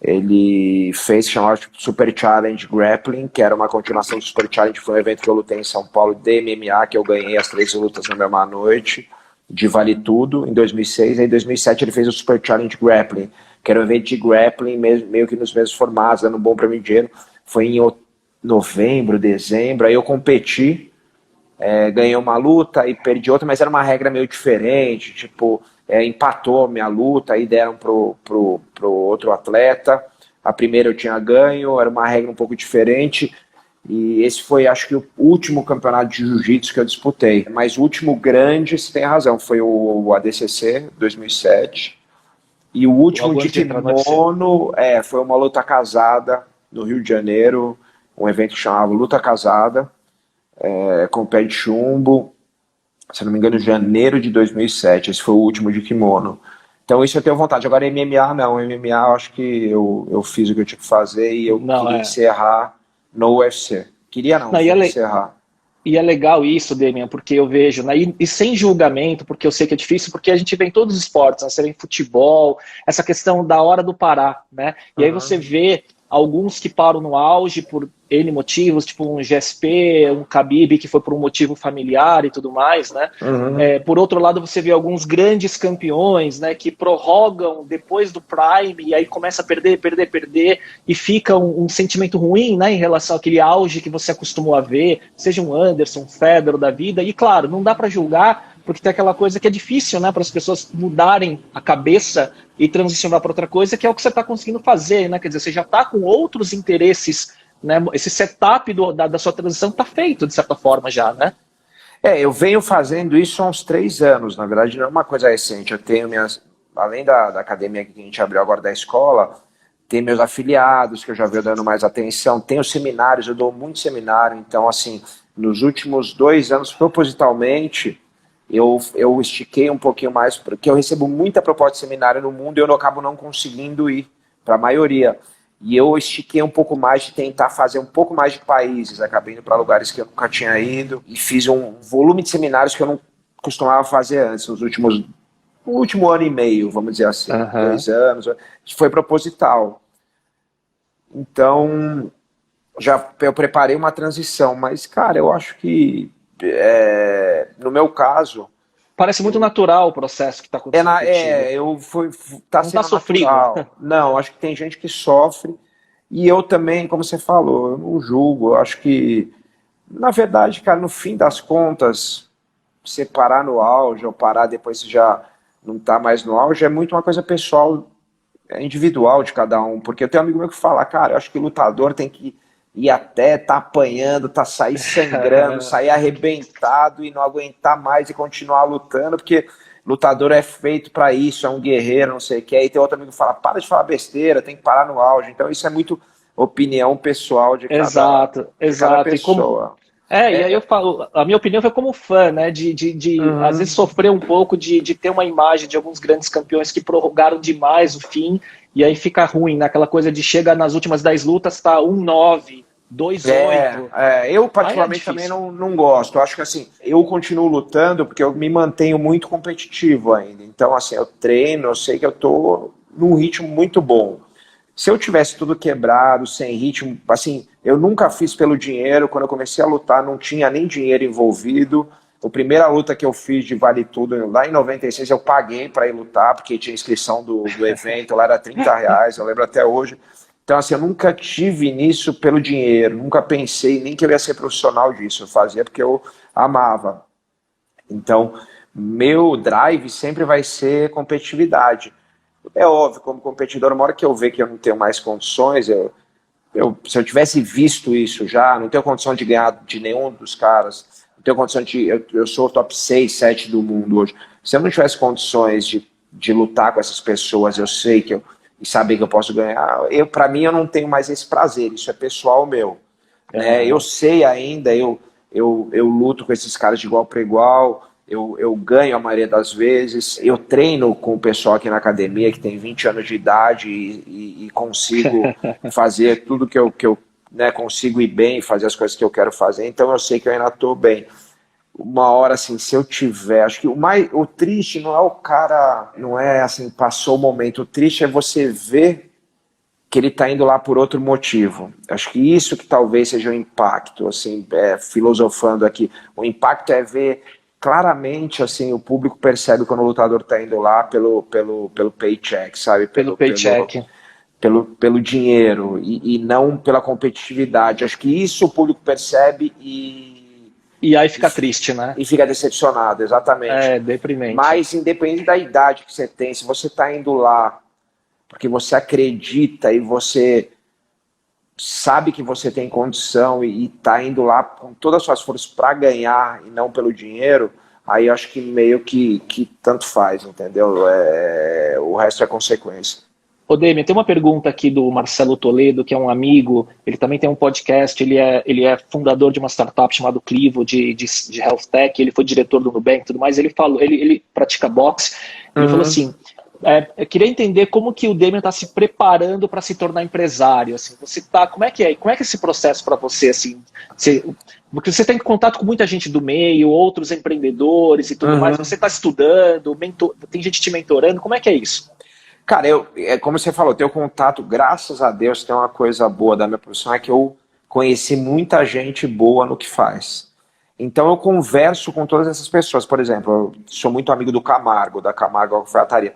S2: ele fez chamado Super Challenge Grappling, que era uma continuação do Super Challenge, foi um evento que eu lutei em São Paulo de MMA, que eu ganhei as 3 lutas na mesma noite, de Vale Tudo, em 2006. Aí em 2007 ele fez o Super Challenge Grappling, que era um evento de grappling meio que nos mesmos formatos, dando bom pra mim dinheiro. Foi novembro, dezembro, aí eu competi, ganhei uma luta e perdi outra, mas era uma regra meio diferente, tipo, empatou minha luta, aí deram pro outro atleta, a primeira eu tinha ganho, era uma regra um pouco diferente, e esse foi, acho que, o último campeonato de jiu-jitsu que eu disputei, mas o último grande, você tem razão, foi o ADCC 2007, e o último de kimono foi uma luta casada no Rio de Janeiro, um evento que chamava Luta Casada, com o pé de chumbo, se não me engano, em janeiro de 2007. Esse foi o último de kimono. Então isso eu tenho vontade. Agora MMA não, MMA eu acho que eu fiz o que eu tinha que fazer e eu queria encerrar no UFC. Queria não encerrar.
S1: E é legal isso, Demian, porque eu vejo, né, e sem julgamento, porque eu sei que é difícil, porque a gente vê em todos os esportes, né, você vê em futebol, essa questão da hora do parar, né? E aí você vê alguns que param no auge por N motivos, tipo um GSP, um Khabib, que foi por um motivo familiar e tudo mais, né? Por outro lado, você vê alguns grandes campeões, né, que prorrogam depois do Prime e aí começa a perder, e fica um sentimento ruim, né, em relação àquele auge que você acostumou a ver, seja um Anderson, um Federer da vida, e claro, não dá para julgar, porque tem aquela coisa que é difícil, né, para as pessoas mudarem a cabeça e transicionar para outra coisa, que é o que você está conseguindo fazer, né? Quer dizer, você já está com outros interesses, né? Esse setup da sua transição está feito, de certa forma, já, né?
S2: Eu venho fazendo isso há uns 3 anos, na verdade não é uma coisa recente. Eu tenho além da academia que a gente abriu agora da escola, tem meus afiliados, que eu já venho dando mais atenção, tenho seminários, eu dou muito seminário, então assim, nos últimos 2 anos, propositalmente, eu estiquei um pouquinho mais, porque eu recebo muita proposta de seminário no mundo e eu acabo não conseguindo ir para a maioria. E eu estiquei um pouco mais de tentar fazer um pouco mais de países, acabei indo para lugares que eu nunca tinha ido e fiz um volume de seminários que eu não costumava fazer antes, no último ano e meio, vamos dizer assim, 2 anos, que foi proposital. Então, eu preparei uma transição, mas, cara, eu acho que no meu caso...
S1: Parece muito natural o processo que está acontecendo.
S2: Tá sendo natural. Não, acho que tem gente que sofre, e eu também, como você falou, eu não julgo, eu acho que, na verdade, cara, no fim das contas, você parar no auge, ou parar depois você já não tá mais no auge, é muito uma coisa pessoal, individual de cada um, porque eu tenho um amigo meu que fala, cara, eu acho que o lutador tem que e até tá apanhando, sair sangrando, sair arrebentado e não aguentar mais e continuar lutando, porque lutador é feito para isso, é um guerreiro, não sei o que. Aí tem outro amigo que fala, para de falar besteira, tem que parar no auge. Então isso é muito opinião pessoal de cada pessoa.
S1: E aí eu falo, a minha opinião foi como fã, né, às vezes sofrer um pouco de ter uma imagem de alguns grandes campeões que prorrogaram demais o fim, e aí fica ruim, naquela coisa de chega nas últimas 10 lutas, tá 1-9, 2-8.
S2: Eu particularmente também não gosto. Eu acho que assim, eu continuo lutando porque eu me mantenho muito competitivo ainda. Então assim, eu treino, eu sei que eu tô num ritmo muito bom. Se eu tivesse tudo quebrado, sem ritmo, assim, eu nunca fiz pelo dinheiro. Quando eu comecei a lutar, não tinha nem dinheiro envolvido. A primeira luta que eu fiz de Vale Tudo, lá em 96, eu paguei para ir lutar, porque tinha inscrição do evento, lá era R$30, eu lembro até hoje. Então, assim, eu nunca tive nisso pelo dinheiro, nunca pensei nem que eu ia ser profissional disso. Eu fazia porque eu amava. Então, meu drive sempre vai ser competitividade. É óbvio, como competidor, uma hora que eu ver que eu não tenho mais condições, se eu tivesse visto isso já, não tenho condição de ganhar de nenhum dos caras, não tenho condição de... Eu sou o top 6, 7 do mundo hoje. Se eu não tivesse condições de lutar com essas pessoas, eu sei que e saber que eu posso ganhar, para mim eu não tenho mais esse prazer, isso é pessoal meu. Eu sei ainda, eu luto com esses caras de igual para igual, eu ganho a maioria das vezes, eu treino com o pessoal aqui na academia que tem 20 anos de idade e consigo fazer tudo que eu consigo ir bem, fazer as coisas que eu quero fazer, então eu sei que eu ainda estou bem. Uma hora, assim, se eu tiver... Acho que o triste não é o cara... Não é, assim, passou o momento. O triste é você ver que ele está indo lá por outro motivo. Acho que isso que talvez seja o impacto, assim, filosofando aqui. O impacto é ver claramente, assim, o público percebe quando o lutador está indo lá pelo paycheck, sabe?
S1: Pelo paycheck.
S2: pelo dinheiro e não pela competitividade. Acho que isso o público percebe
S1: e aí fica triste, né?
S2: E fica decepcionado, exatamente.
S1: É, deprimente.
S2: Mas independente da idade que você tem, se você está indo lá porque você acredita e você sabe que você tem condição e está indo lá com todas as suas forças para ganhar e não pelo dinheiro, aí acho que meio que tanto faz, entendeu? O resto é consequência.
S1: Ô, Demian, tem uma pergunta aqui do Marcelo Toledo, que é um amigo, ele também tem um podcast, ele é fundador de uma startup chamada Clivo, de Health Tech, ele foi diretor do Nubank e tudo mais, ele falou, ele pratica boxe, ele falou assim, eu queria entender como que o Demian está se preparando para se tornar empresário, assim, como é que é esse processo para você, assim, porque você tem contato com muita gente do meio, outros empreendedores e tudo mais, você está estudando, tem gente te mentorando, como é que é isso?
S2: Cara, como você falou, eu tenho contato, graças a Deus, tem uma coisa boa da minha profissão, é que eu conheci muita gente boa no que faz. Então eu converso com todas essas pessoas. Por exemplo, eu sou muito amigo do Camargo, da Camargo Alfaiataria.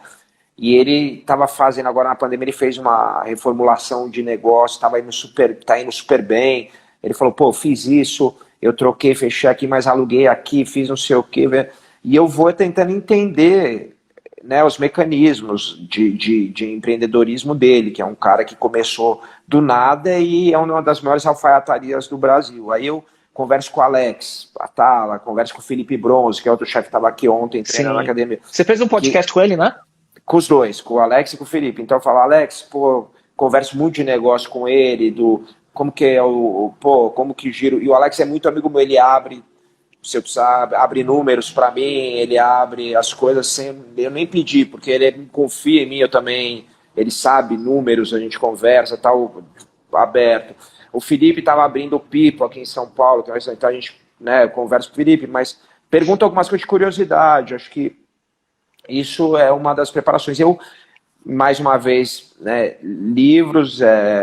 S2: E ele estava fazendo, agora na pandemia, ele fez uma reformulação de negócio, tá indo super bem. Ele falou, pô, fiz isso, eu troquei, fechei aqui, mas aluguei aqui, fiz não sei o quê. E eu vou tentando entender, né, os mecanismos de empreendedorismo dele, que é um cara que começou do nada e é uma das maiores alfaiatarias do Brasil. Aí eu converso com o Alex Atala, converso com o Felipe Bronze, que é outro chefe que estava aqui ontem treinando na academia.
S1: Você fez um podcast com ele, né?
S2: Com os dois, com o Alex e com o Felipe. Então eu falo, Alex, pô, converso muito de negócio com ele, como que é como que giro. E o Alex é muito amigo meu, ele abre, se eu precisar, abre números para mim, ele abre as coisas sem eu nem pedir, porque ele confia em mim, eu também, ele sabe números, a gente conversa, tal, aberto. O Felipe estava abrindo o Pipo aqui em São Paulo, então a gente, né, conversa com o Felipe, mas pergunta algumas coisas de curiosidade, acho que isso é uma das preparações. Eu, mais uma vez, né, livros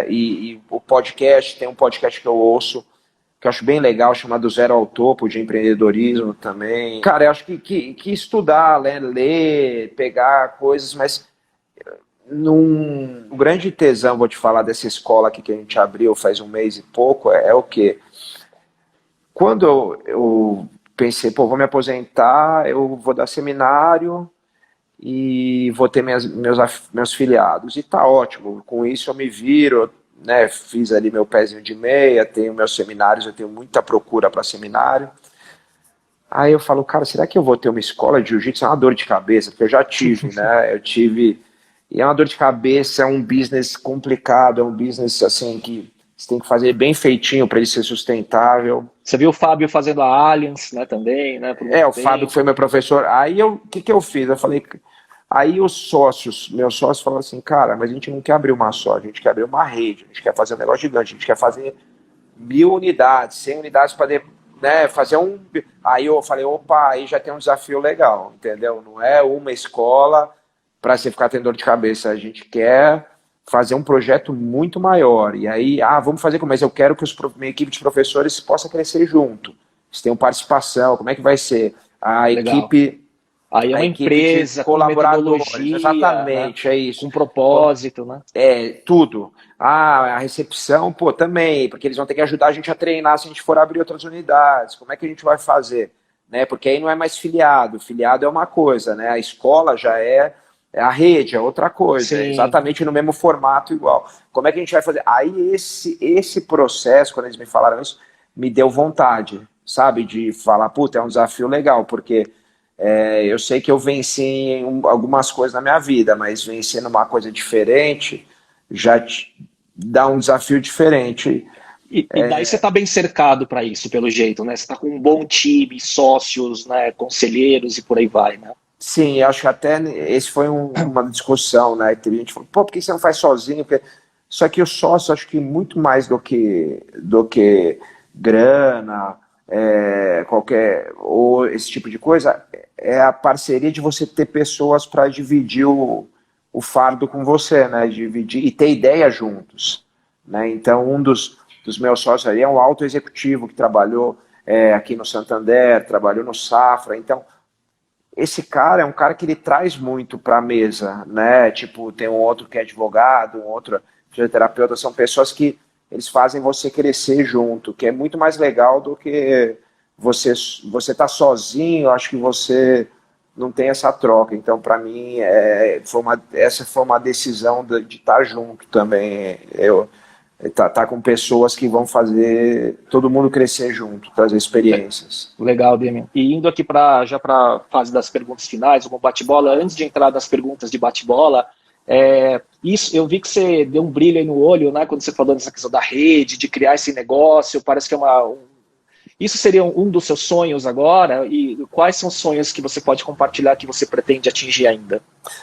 S2: e o podcast, tem um podcast que eu ouço, que eu acho bem legal, chamado Zero ao Topo, de empreendedorismo também. Cara, eu acho que estudar, né, ler, pegar coisas, mas um grande tesão, vou te falar, dessa escola aqui que a gente abriu faz um mês e pouco, é o quê? Quando eu pensei, pô, vou me aposentar, eu vou dar seminário e vou ter meus filiados, e tá ótimo, com isso eu me viro, né, fiz ali meu pezinho de meia, tenho meus seminários, eu tenho muita procura para seminário. Aí eu falo, cara, será que eu vou ter uma escola de jiu-jitsu? É uma dor de cabeça, porque eu já tive, né, e é uma dor de cabeça, é um business complicado, é um business assim que você tem que fazer bem feitinho para ele ser sustentável.
S1: Você viu o Fábio fazendo a Allianz, né, também, né?
S2: O Fábio que foi meu professor. Aí o que eu fiz? Eu falei, aí meus sócios falaram assim, cara, mas a gente não quer abrir uma só, a gente quer abrir uma rede, a gente quer fazer um negócio gigante, a gente quer fazer 1000 unidades, 100 unidades para, né, fazer um... Aí eu falei, opa, aí já tem um desafio legal, entendeu? Não é uma escola para você ficar tendo dor de cabeça, a gente quer fazer um projeto muito maior, e aí, vamos fazer como, mas eu quero que minha equipe de professores possa crescer junto, eles tenham participação, como é que vai ser? A legal. Equipe...
S1: Aí é uma empresa com metodologia,
S2: exatamente,
S1: né?
S2: É isso.
S1: Com propósito, né?
S2: Tudo. A recepção, pô, também, porque eles vão ter que ajudar a gente a treinar se a gente for abrir outras unidades. Como é que a gente vai fazer? Né? Porque aí não é mais filiado. Filiado é uma coisa, né? A escola já é a rede, é outra coisa. É exatamente no mesmo formato igual. Como é que a gente vai fazer? Aí esse processo, quando eles me falaram isso, me deu vontade, sabe? De falar, puta, é um desafio legal, porque... eu sei que eu venci em algumas coisas na minha vida, mas vencer numa coisa diferente já te dá um desafio diferente.
S1: E daí você está bem cercado para isso, pelo jeito, né? Você está com um bom time, sócios, né, conselheiros e por aí vai, né?
S2: Sim, acho que até esse foi uma discussão, né? Teve gente que falou, pô, por que você não faz sozinho? Só que o sócio, acho que muito mais do que grana, ou esse tipo de coisa, é a parceria de você ter pessoas para dividir o fardo com você, né? Dividir e ter ideia juntos, né? Então, um dos meus sócios aí é um alto executivo que trabalhou aqui no Santander, trabalhou no Safra. Então, esse cara é um cara que ele traz muito para a mesa, né? Tipo, tem um outro que é advogado, um outro fisioterapeuta, são pessoas que eles fazem você crescer junto, que é muito mais legal do que você tá sozinho. Eu acho que você não tem essa troca. Então, para mim, essa foi uma decisão de estar junto também. Tá com pessoas que vão fazer todo mundo crescer junto, trazer experiências.
S1: Legal, Demian. E indo aqui já para a fase das perguntas finais, como bate-bola, antes de entrar nas perguntas de bate-bola, isso, eu vi que você deu um brilho aí no olho, né, quando você falou dessa questão da rede, de criar esse negócio, parece que isso seria um dos seus sonhos agora? E quais são os sonhos que você pode compartilhar que você pretende atingir ainda?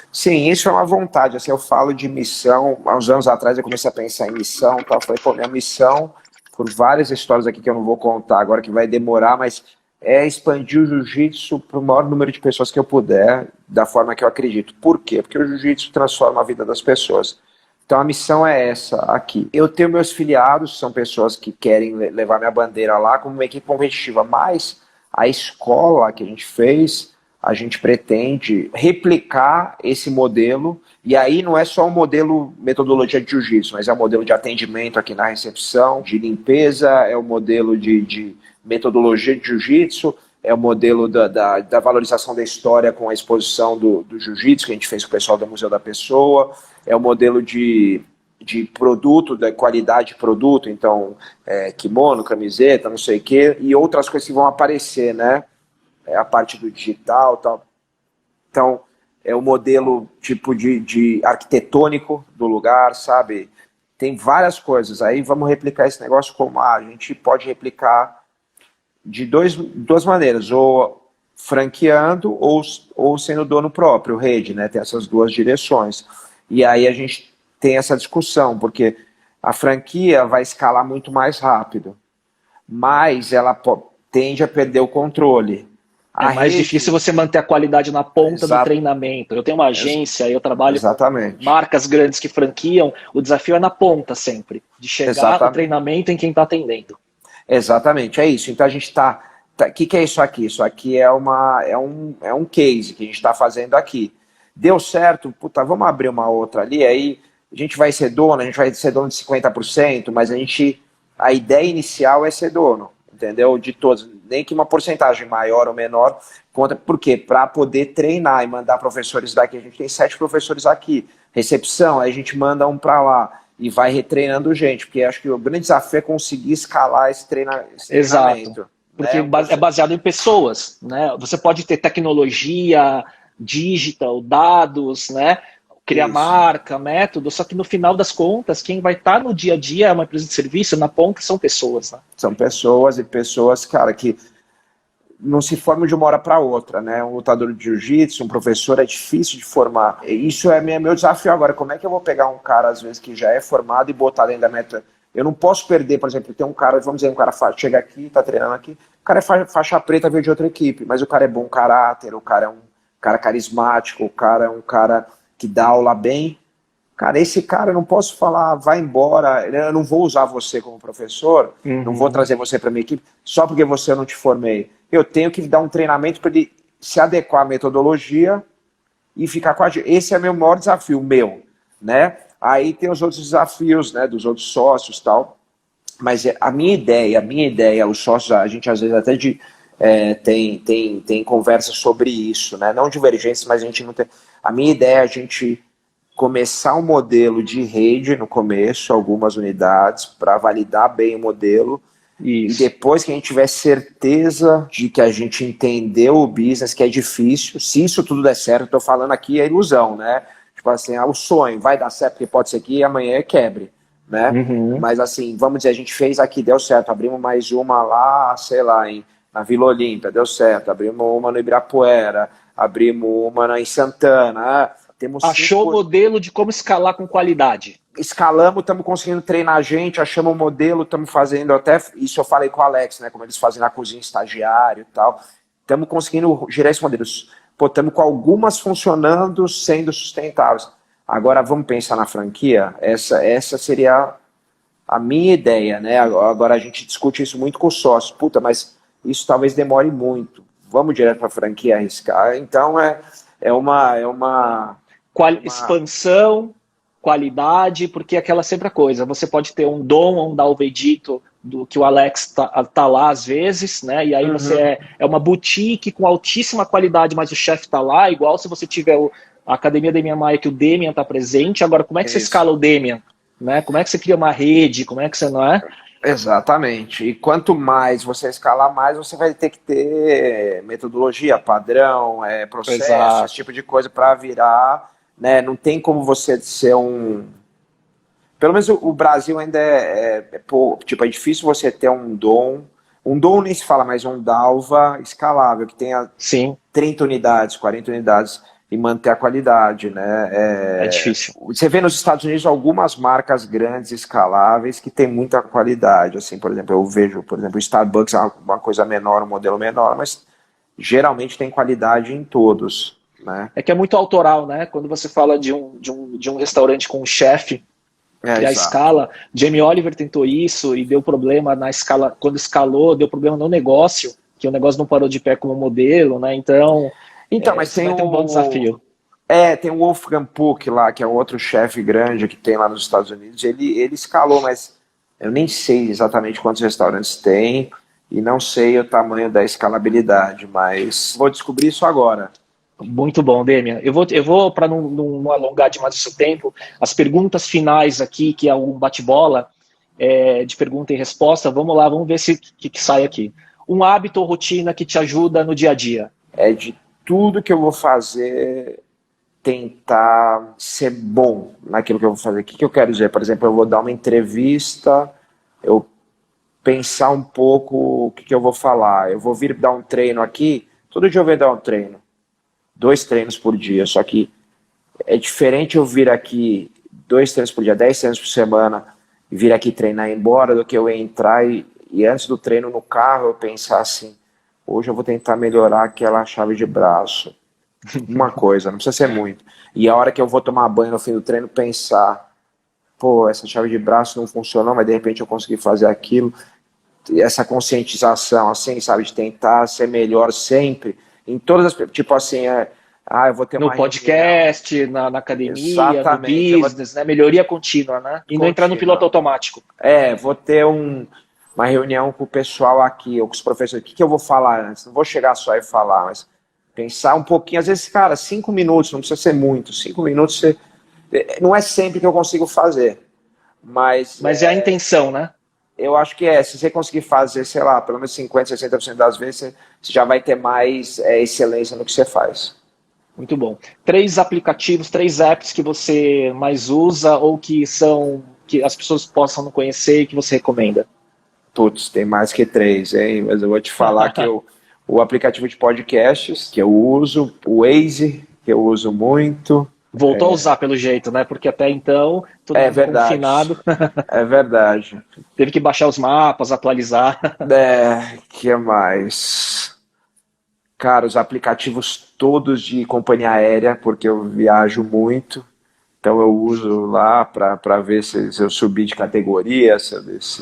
S2: Sim, isso é uma vontade. Assim, eu falo de missão. Há uns anos atrás eu comecei a pensar em missão. Tal. Eu falei, pô, minha missão, por várias histórias aqui que eu não vou contar agora, que vai demorar, mas é expandir o jiu-jitsu para o maior número de pessoas que eu puder, da forma que eu acredito. Por quê? Porque o jiu-jitsu transforma a vida das pessoas. Então a missão é essa aqui. Eu tenho meus filiados, são pessoas que querem levar minha bandeira lá como uma equipe competitiva, mas a escola que a gente fez, a gente pretende replicar esse modelo, e aí não é só um modelo metodologia de jiu-jitsu, mas é um modelo de atendimento aqui na recepção, de limpeza, é o modelo de metodologia de jiu-jitsu, é o modelo da valorização da história com a exposição do jiu-jitsu que a gente fez com o pessoal do Museu da Pessoa, é o modelo de produto, da qualidade de produto, então kimono, camiseta, não sei o quê, e outras coisas que vão aparecer, né? A parte do digital e tal. Então, é o modelo tipo de arquitetônico do lugar, sabe? Tem várias coisas. Aí vamos replicar esse negócio como a gente pode replicar de duas maneiras, ou franqueando ou sendo dono próprio, rede, né? Tem essas duas direções. E aí a gente tem essa discussão, porque a franquia vai escalar muito mais rápido, mas ela tende a perder o controle.
S1: É mais difícil você manter a qualidade na ponta do treinamento. Eu tenho uma agência, eu trabalho com marcas grandes que franquiam, o desafio é na ponta sempre, de chegar no treinamento em quem está atendendo.
S2: Exatamente, é isso. Então a gente está... O que é isso aqui? Isso aqui é um case que a gente está fazendo aqui. Deu certo, puta, vamos abrir uma outra ali, aí a gente vai ser dono de 50%, mas a ideia inicial é ser dono, entendeu? De todos, nem que uma porcentagem maior ou menor, conta. Por quê? Para poder treinar e mandar professores daqui. A gente tem 7 professores aqui. Recepção, aí a gente manda um para lá e vai retreinando gente, porque acho que o grande desafio é conseguir escalar esse treinamento.
S1: Exato, porque é baseado em pessoas, né? Você pode ter tecnologia, digital, dados, né? Criar marca, método, só que no final das contas, quem vai estar no dia a dia é uma empresa de serviço, na ponta são pessoas, né?
S2: São pessoas, e pessoas, cara, que não se formam de uma hora para outra, né? Um lutador de jiu-jitsu, um professor, é difícil de formar. Isso é meu desafio agora. Como é que eu vou pegar um cara, às vezes, que já é formado e botar dentro da meta? Eu não posso perder, por exemplo, tem um cara, vamos dizer, um cara chega aqui, tá treinando aqui, o cara é faixa preta, veio de outra equipe, mas o cara é bom caráter, o cara é um cara carismático, o cara é um cara que dá aula bem. Cara, esse cara, eu não posso falar, vai embora, eu não vou usar você como professor, não vou trazer você para minha equipe, só porque você não te formei. Eu tenho que dar um treinamento para ele se adequar à metodologia e ficar com a gente. Esse é meu maior desafio, né? Aí tem os outros desafios, né, dos outros sócios e tal. Mas a minha ideia, os sócios, a gente às vezes até tem conversa sobre isso, né? Não divergências, mas a gente não tem. A minha ideia é a gente começar um modelo de rede no começo, algumas unidades, para validar bem o modelo. Isso. E depois que a gente tiver certeza de que a gente entendeu o business, que é difícil, se isso tudo der certo, eu estou falando aqui é ilusão, né? Tipo assim, o sonho vai dar certo, porque pode ser que amanhã quebre, né? Mas assim, vamos dizer, a gente fez aqui, deu certo, abrimos mais uma lá, sei lá, na Vila Olímpia, deu certo, abrimos uma no Ibirapuera, abrimos uma em Santana.
S1: Achou o modelo de como escalar com qualidade.
S2: Escalamos, estamos conseguindo treinar a gente, achamos o modelo, estamos fazendo até, isso eu falei com o Alex, né, como eles fazem na cozinha, estagiário e tal, estamos conseguindo gerar esses modelos. Pô, estamos com algumas funcionando, sendo sustentáveis. Agora vamos pensar na franquia, essa seria a minha ideia, né, agora a gente discute isso muito com os sócios, puta, mas isso talvez demore muito. vamos direto para a franquia arriscar. Então é uma
S1: expansão, qualidade, porque aquela sempre a coisa, você pode ter um Dom ou um Dalvedito do que o Alex tá lá às vezes, né? E aí você é uma boutique com altíssima qualidade, mas o chefe tá lá, igual se você tiver a Academia Demian Maia, que o Demian tá presente. Agora, como é que você escala o Demian? Né? Como é que você cria uma rede? Como é que você, não é?
S2: Exatamente. E quanto mais você escalar, mais você vai ter que ter metodologia, padrão, processo,
S1: Exato.
S2: esse tipo de coisa para virar, né? Não tem como você ser um... Pelo menos o Brasil ainda tipo, é difícil você ter um dom nem se fala, mas um Dalva escalável, que tenha 30 unidades, 40 unidades e manter a qualidade, né?
S1: É difícil.
S2: Você vê nos Estados Unidos algumas marcas grandes, escaláveis, que tem muita qualidade, assim, por exemplo, eu vejo, por exemplo, o Starbucks é uma coisa menor, um modelo menor, mas geralmente tem qualidade em todos, né?
S1: É que é muito autoral, né? Quando você fala de um restaurante com um chefe, e a escala, Jamie Oliver tentou isso e deu problema na escala, quando escalou, deu problema no negócio, que o negócio não parou de pé como modelo, né? Então
S2: mas tem
S1: um bom desafio.
S2: Tem o Wolfgang Puck lá, que é um outro chefe grande que tem lá nos Estados Unidos. Ele escalou, mas eu nem sei exatamente quantos restaurantes tem e não sei o tamanho da escalabilidade, mas vou descobrir isso agora.
S1: Muito bom, Demian. Eu vou para não alongar demais o seu tempo, as perguntas finais aqui, que é um bate-bola de pergunta e resposta. Vamos lá, vamos ver se que sai aqui. Um hábito ou rotina que te ajuda no dia a dia?
S2: De tudo que eu vou fazer, tentar ser bom naquilo que eu vou fazer. O que eu quero dizer? Por exemplo, eu vou dar uma entrevista, eu pensar um pouco o que eu vou falar. Eu vou vir dar um treino aqui, todo dia eu vou dar um treino. 2 treinos por dia, só que é diferente eu vir aqui 2 treinos por dia, 10 treinos por semana, e vir aqui treinar e ir embora, do que eu entrar e antes do treino no carro eu pensar assim, hoje eu vou tentar melhorar aquela chave de braço. Uma coisa, não precisa ser muito. E a hora que eu vou tomar banho no fim do treino, pensar, pô, essa chave de braço não funcionou, mas de repente eu consegui fazer aquilo. E essa conscientização, assim, sabe, de tentar ser melhor sempre, em todas as... Tipo assim, eu vou ter
S1: no
S2: uma
S1: podcast, na academia,
S2: exatamente,
S1: no business, né? Melhoria contínua, né? E não entrar no piloto automático.
S2: Vou ter uma reunião com o pessoal aqui, ou com os professores, o que eu vou falar antes? Não vou chegar só e falar, mas pensar um pouquinho, às vezes, cara, 5 minutos, não precisa ser muito, 5 minutos, não é sempre que eu consigo fazer, mas
S1: é a intenção, né?
S2: Eu acho que se você conseguir fazer, sei lá, pelo menos 50%, 60% das vezes, você já vai ter mais excelência no que você faz.
S1: Muito bom. 3 aplicativos, 3 apps que você mais usa ou que as pessoas possam não conhecer e que você recomenda?
S2: Putz, tem mais que 3, hein? Mas eu vou te falar que o aplicativo de podcasts, que eu uso, o Waze, que eu uso muito.
S1: Voltou a usar pelo jeito, né? Porque até então, todo mundo
S2: verdade.
S1: confinado.
S2: É verdade.
S1: Teve que baixar os mapas, atualizar.
S2: Que mais? Cara, os aplicativos todos de companhia aérea, porque eu viajo muito. Então eu uso lá para ver se eu subi de categoria, se eu desci.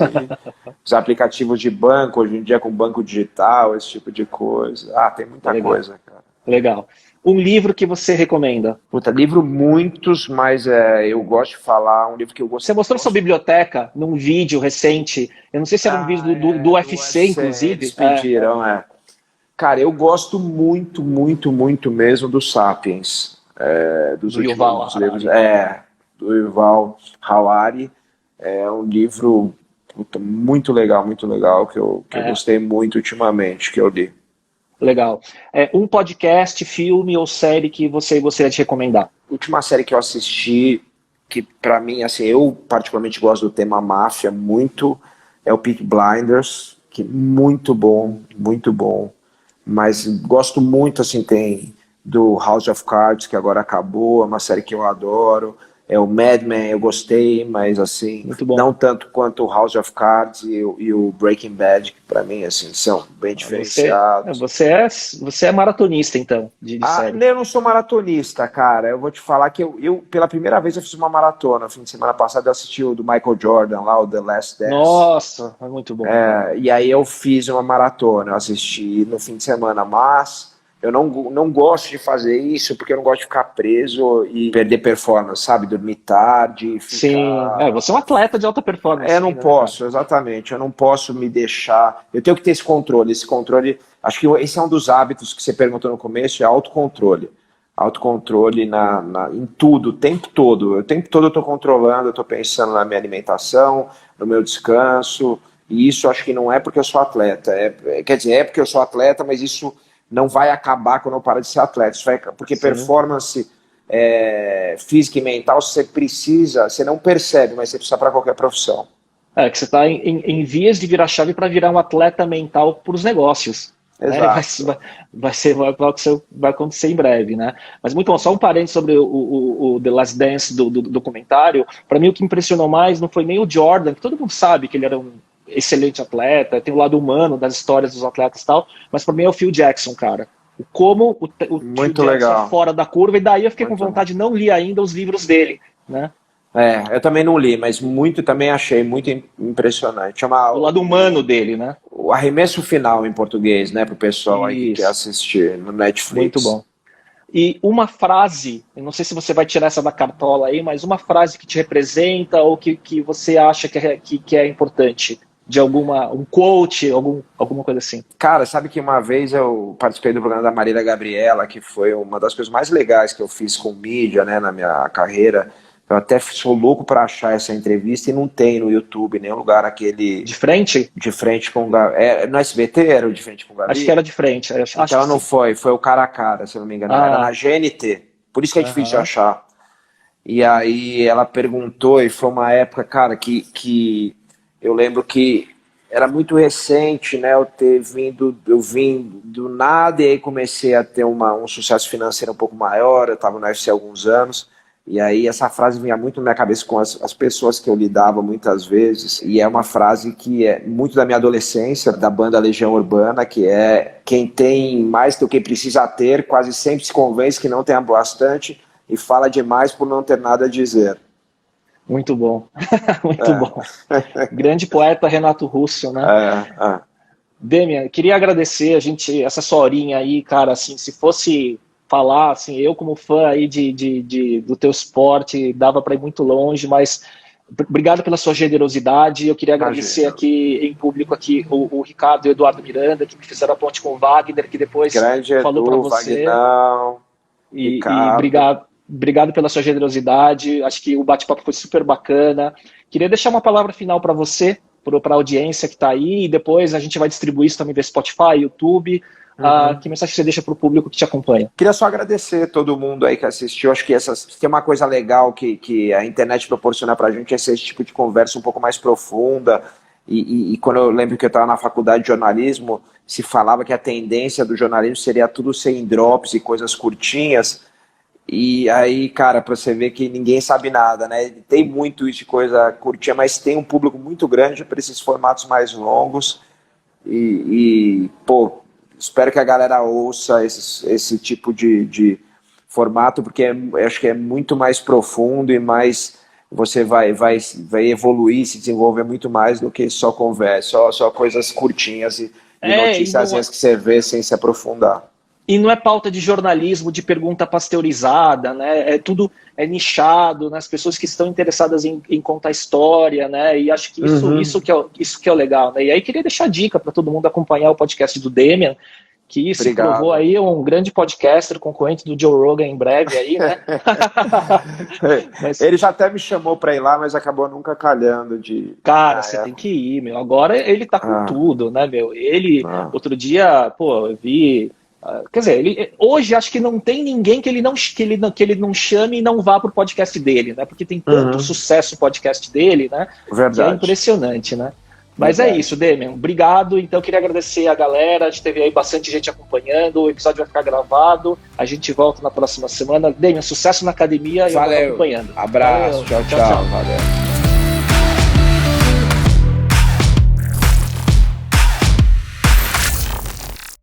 S2: Os aplicativos de banco, hoje em dia com banco digital, esse tipo de coisa. Tem muita coisa, cara.
S1: Legal. Um livro que você recomenda?
S2: Puta, livro muitos, mas eu gosto de falar um livro que eu gosto.
S1: Você mostrou sua biblioteca num vídeo recente. Eu não sei se era um vídeo do UFC, inclusive.
S2: Eles pediram, Cara, eu gosto muito, muito, muito mesmo do Sapiens. Dos últimos
S1: Yuval
S2: livros. Do Yuval Harari. É um livro muito legal, que eu gostei muito ultimamente, que eu li.
S1: Legal. Um podcast, filme ou série que você gostaria de recomendar?
S2: A última série que eu assisti, que pra mim, assim, eu particularmente gosto do tema máfia muito, é o Peaky Blinders, que muito bom, mas gosto muito, assim, tem do House of Cards, que agora acabou, é uma série que eu adoro, o Mad Men eu gostei, mas assim, não tanto quanto o House of Cards e o Breaking Bad, que pra mim, assim, são bem diferenciados.
S1: Você é maratonista, então, de série.
S2: Eu não sou maratonista, cara. Eu vou te falar que eu pela primeira vez, eu fiz uma maratona. No fim de semana passado, eu assisti o do Michael Jordan, lá, o The Last Dance.
S1: Nossa, é muito bom.
S2: E aí eu fiz uma maratona, eu assisti no fim de semana, mas eu não gosto de fazer isso, porque eu não gosto de ficar preso e perder performance, sabe? Dormir tarde, ficar...
S1: Sim, você é um atleta de alta performance.
S2: Eu não posso, exatamente, eu não posso me deixar... Eu tenho que ter esse controle, acho que esse é um dos hábitos que você perguntou no começo, é autocontrole. Autocontrole em tudo, o tempo todo. O tempo todo eu estou controlando, eu estou pensando na minha alimentação, no meu descanso, e isso acho que não é porque eu sou atleta. Quer dizer, é porque eu sou atleta, mas isso não vai acabar quando eu parar de ser atleta. Porque performance física e mental, você precisa, você não percebe, mas você precisa para qualquer profissão.
S1: Que você está em vias de virar chave para virar um atleta mental para os negócios.
S2: Exato.
S1: Vai acontecer em breve, né? Mas muito bom, só um parênteses sobre o The Last Dance do documentário. Para mim, o que impressionou mais não foi nem o Jordan, que todo mundo sabe que ele era um excelente atleta, tem o lado humano das histórias dos atletas e tal, mas para mim é o Phil Jackson, cara. Como o Phil Jackson é fora da curva, e daí eu fiquei com vontade de não ler ainda os livros dele, né?
S2: Eu também não li, mas também achei muito impressionante.
S1: O lado humano dele, né?
S2: O Arremesso Final em português, né, pro pessoal aí que quer assistir no Netflix.
S1: Muito bom. E uma frase, eu não sei se você vai tirar essa da cartola aí, mas uma frase que te representa ou que você acha que é importante, de um quote, alguma coisa assim.
S2: Cara, sabe que uma vez eu participei do programa da Marília Gabriela, que foi uma das coisas mais legais que eu fiz com mídia, né, na minha carreira. Eu até sou louco para achar essa entrevista e não tem no YouTube, nenhum lugar aquele...
S1: De frente?
S2: De frente com o Gabi. No SBT era o De Frente com o Gabi?
S1: Acho que era de frente.
S2: Então não foi o cara a cara, se eu não me engano. Era na GNT. Por isso que é difícil de achar. E aí ela perguntou, e foi uma época, cara, que eu lembro que era muito recente, né? Eu vim do nada e aí comecei a ter um sucesso financeiro um pouco maior. Eu estava no UFC há alguns anos. E aí essa frase vinha muito na minha cabeça com as pessoas que eu lidava muitas vezes, e é uma frase que é muito da minha adolescência, da banda Legião Urbana, que é: quem tem mais do que precisa ter, quase sempre se convence que não tem bastante e fala demais por não ter nada a dizer.
S1: Muito bom, muito bom. Grande poeta Renato Russo, né? Demian, queria agradecer essa sua horinha aí, cara, assim, se fosse... falar, assim, eu como fã aí do teu esporte, dava para ir muito longe, mas obrigado pela sua generosidade. Eu queria agradecer aqui em público aqui o Ricardo e o Eduardo Miranda, que me fizeram a ponte com o Wagner, que depois falou para você. E obrigado pela sua generosidade. Acho que o bate-papo foi super bacana. Queria deixar uma palavra final para você, para a audiência que está aí, e depois a gente vai distribuir isso também via Spotify, YouTube. Que mensagem você deixa para o público que te acompanha?
S2: Queria só agradecer todo mundo aí que assistiu. Acho que tem uma coisa legal que a internet proporciona para a gente, é esse tipo de conversa um pouco mais profunda. E quando eu lembro que eu estava na faculdade de jornalismo, se falava que a tendência do jornalismo seria tudo ser em drops e coisas curtinhas. E aí, cara, para você ver que ninguém sabe nada, né? Tem muito isso de coisa curtinha, mas tem um público muito grande para esses formatos mais longos. Pô, espero que a galera ouça esse tipo de formato, porque acho que é muito mais profundo e mais você vai evoluir, se desenvolver muito mais do que só conversa, só coisas curtinhas e notícias às vezes que você vê sem se aprofundar.
S1: E não é pauta de jornalismo, de pergunta pasteurizada, né? Tudo nichado, né? As pessoas que estão interessadas em contar história, né? E acho que isso que é o legal, né? E aí queria deixar dica para todo mundo acompanhar o podcast do Demian, que se provou aí um grande podcaster, concorrente do Joe Rogan em breve aí, né?
S2: Ele já até me chamou para ir lá, mas acabou nunca calhando de...
S1: Cara, você tem que ir, meu. Agora ele tá com tudo, né, meu? Outro dia, pô, eu vi... Quer dizer, hoje acho que não tem ninguém que ele não chame e não vá pro podcast dele, né? Porque tem tanto sucesso o podcast dele, né?
S2: Verdade.
S1: Que é impressionante, né? Mas é isso, Demian. Obrigado. Então, eu queria agradecer a galera. A gente teve aí bastante gente acompanhando. O episódio vai ficar gravado. A gente volta na próxima semana. Demian, sucesso na academia e eu vou acompanhando.
S2: Abraço.
S1: Valeu.
S2: Tchau. Valeu.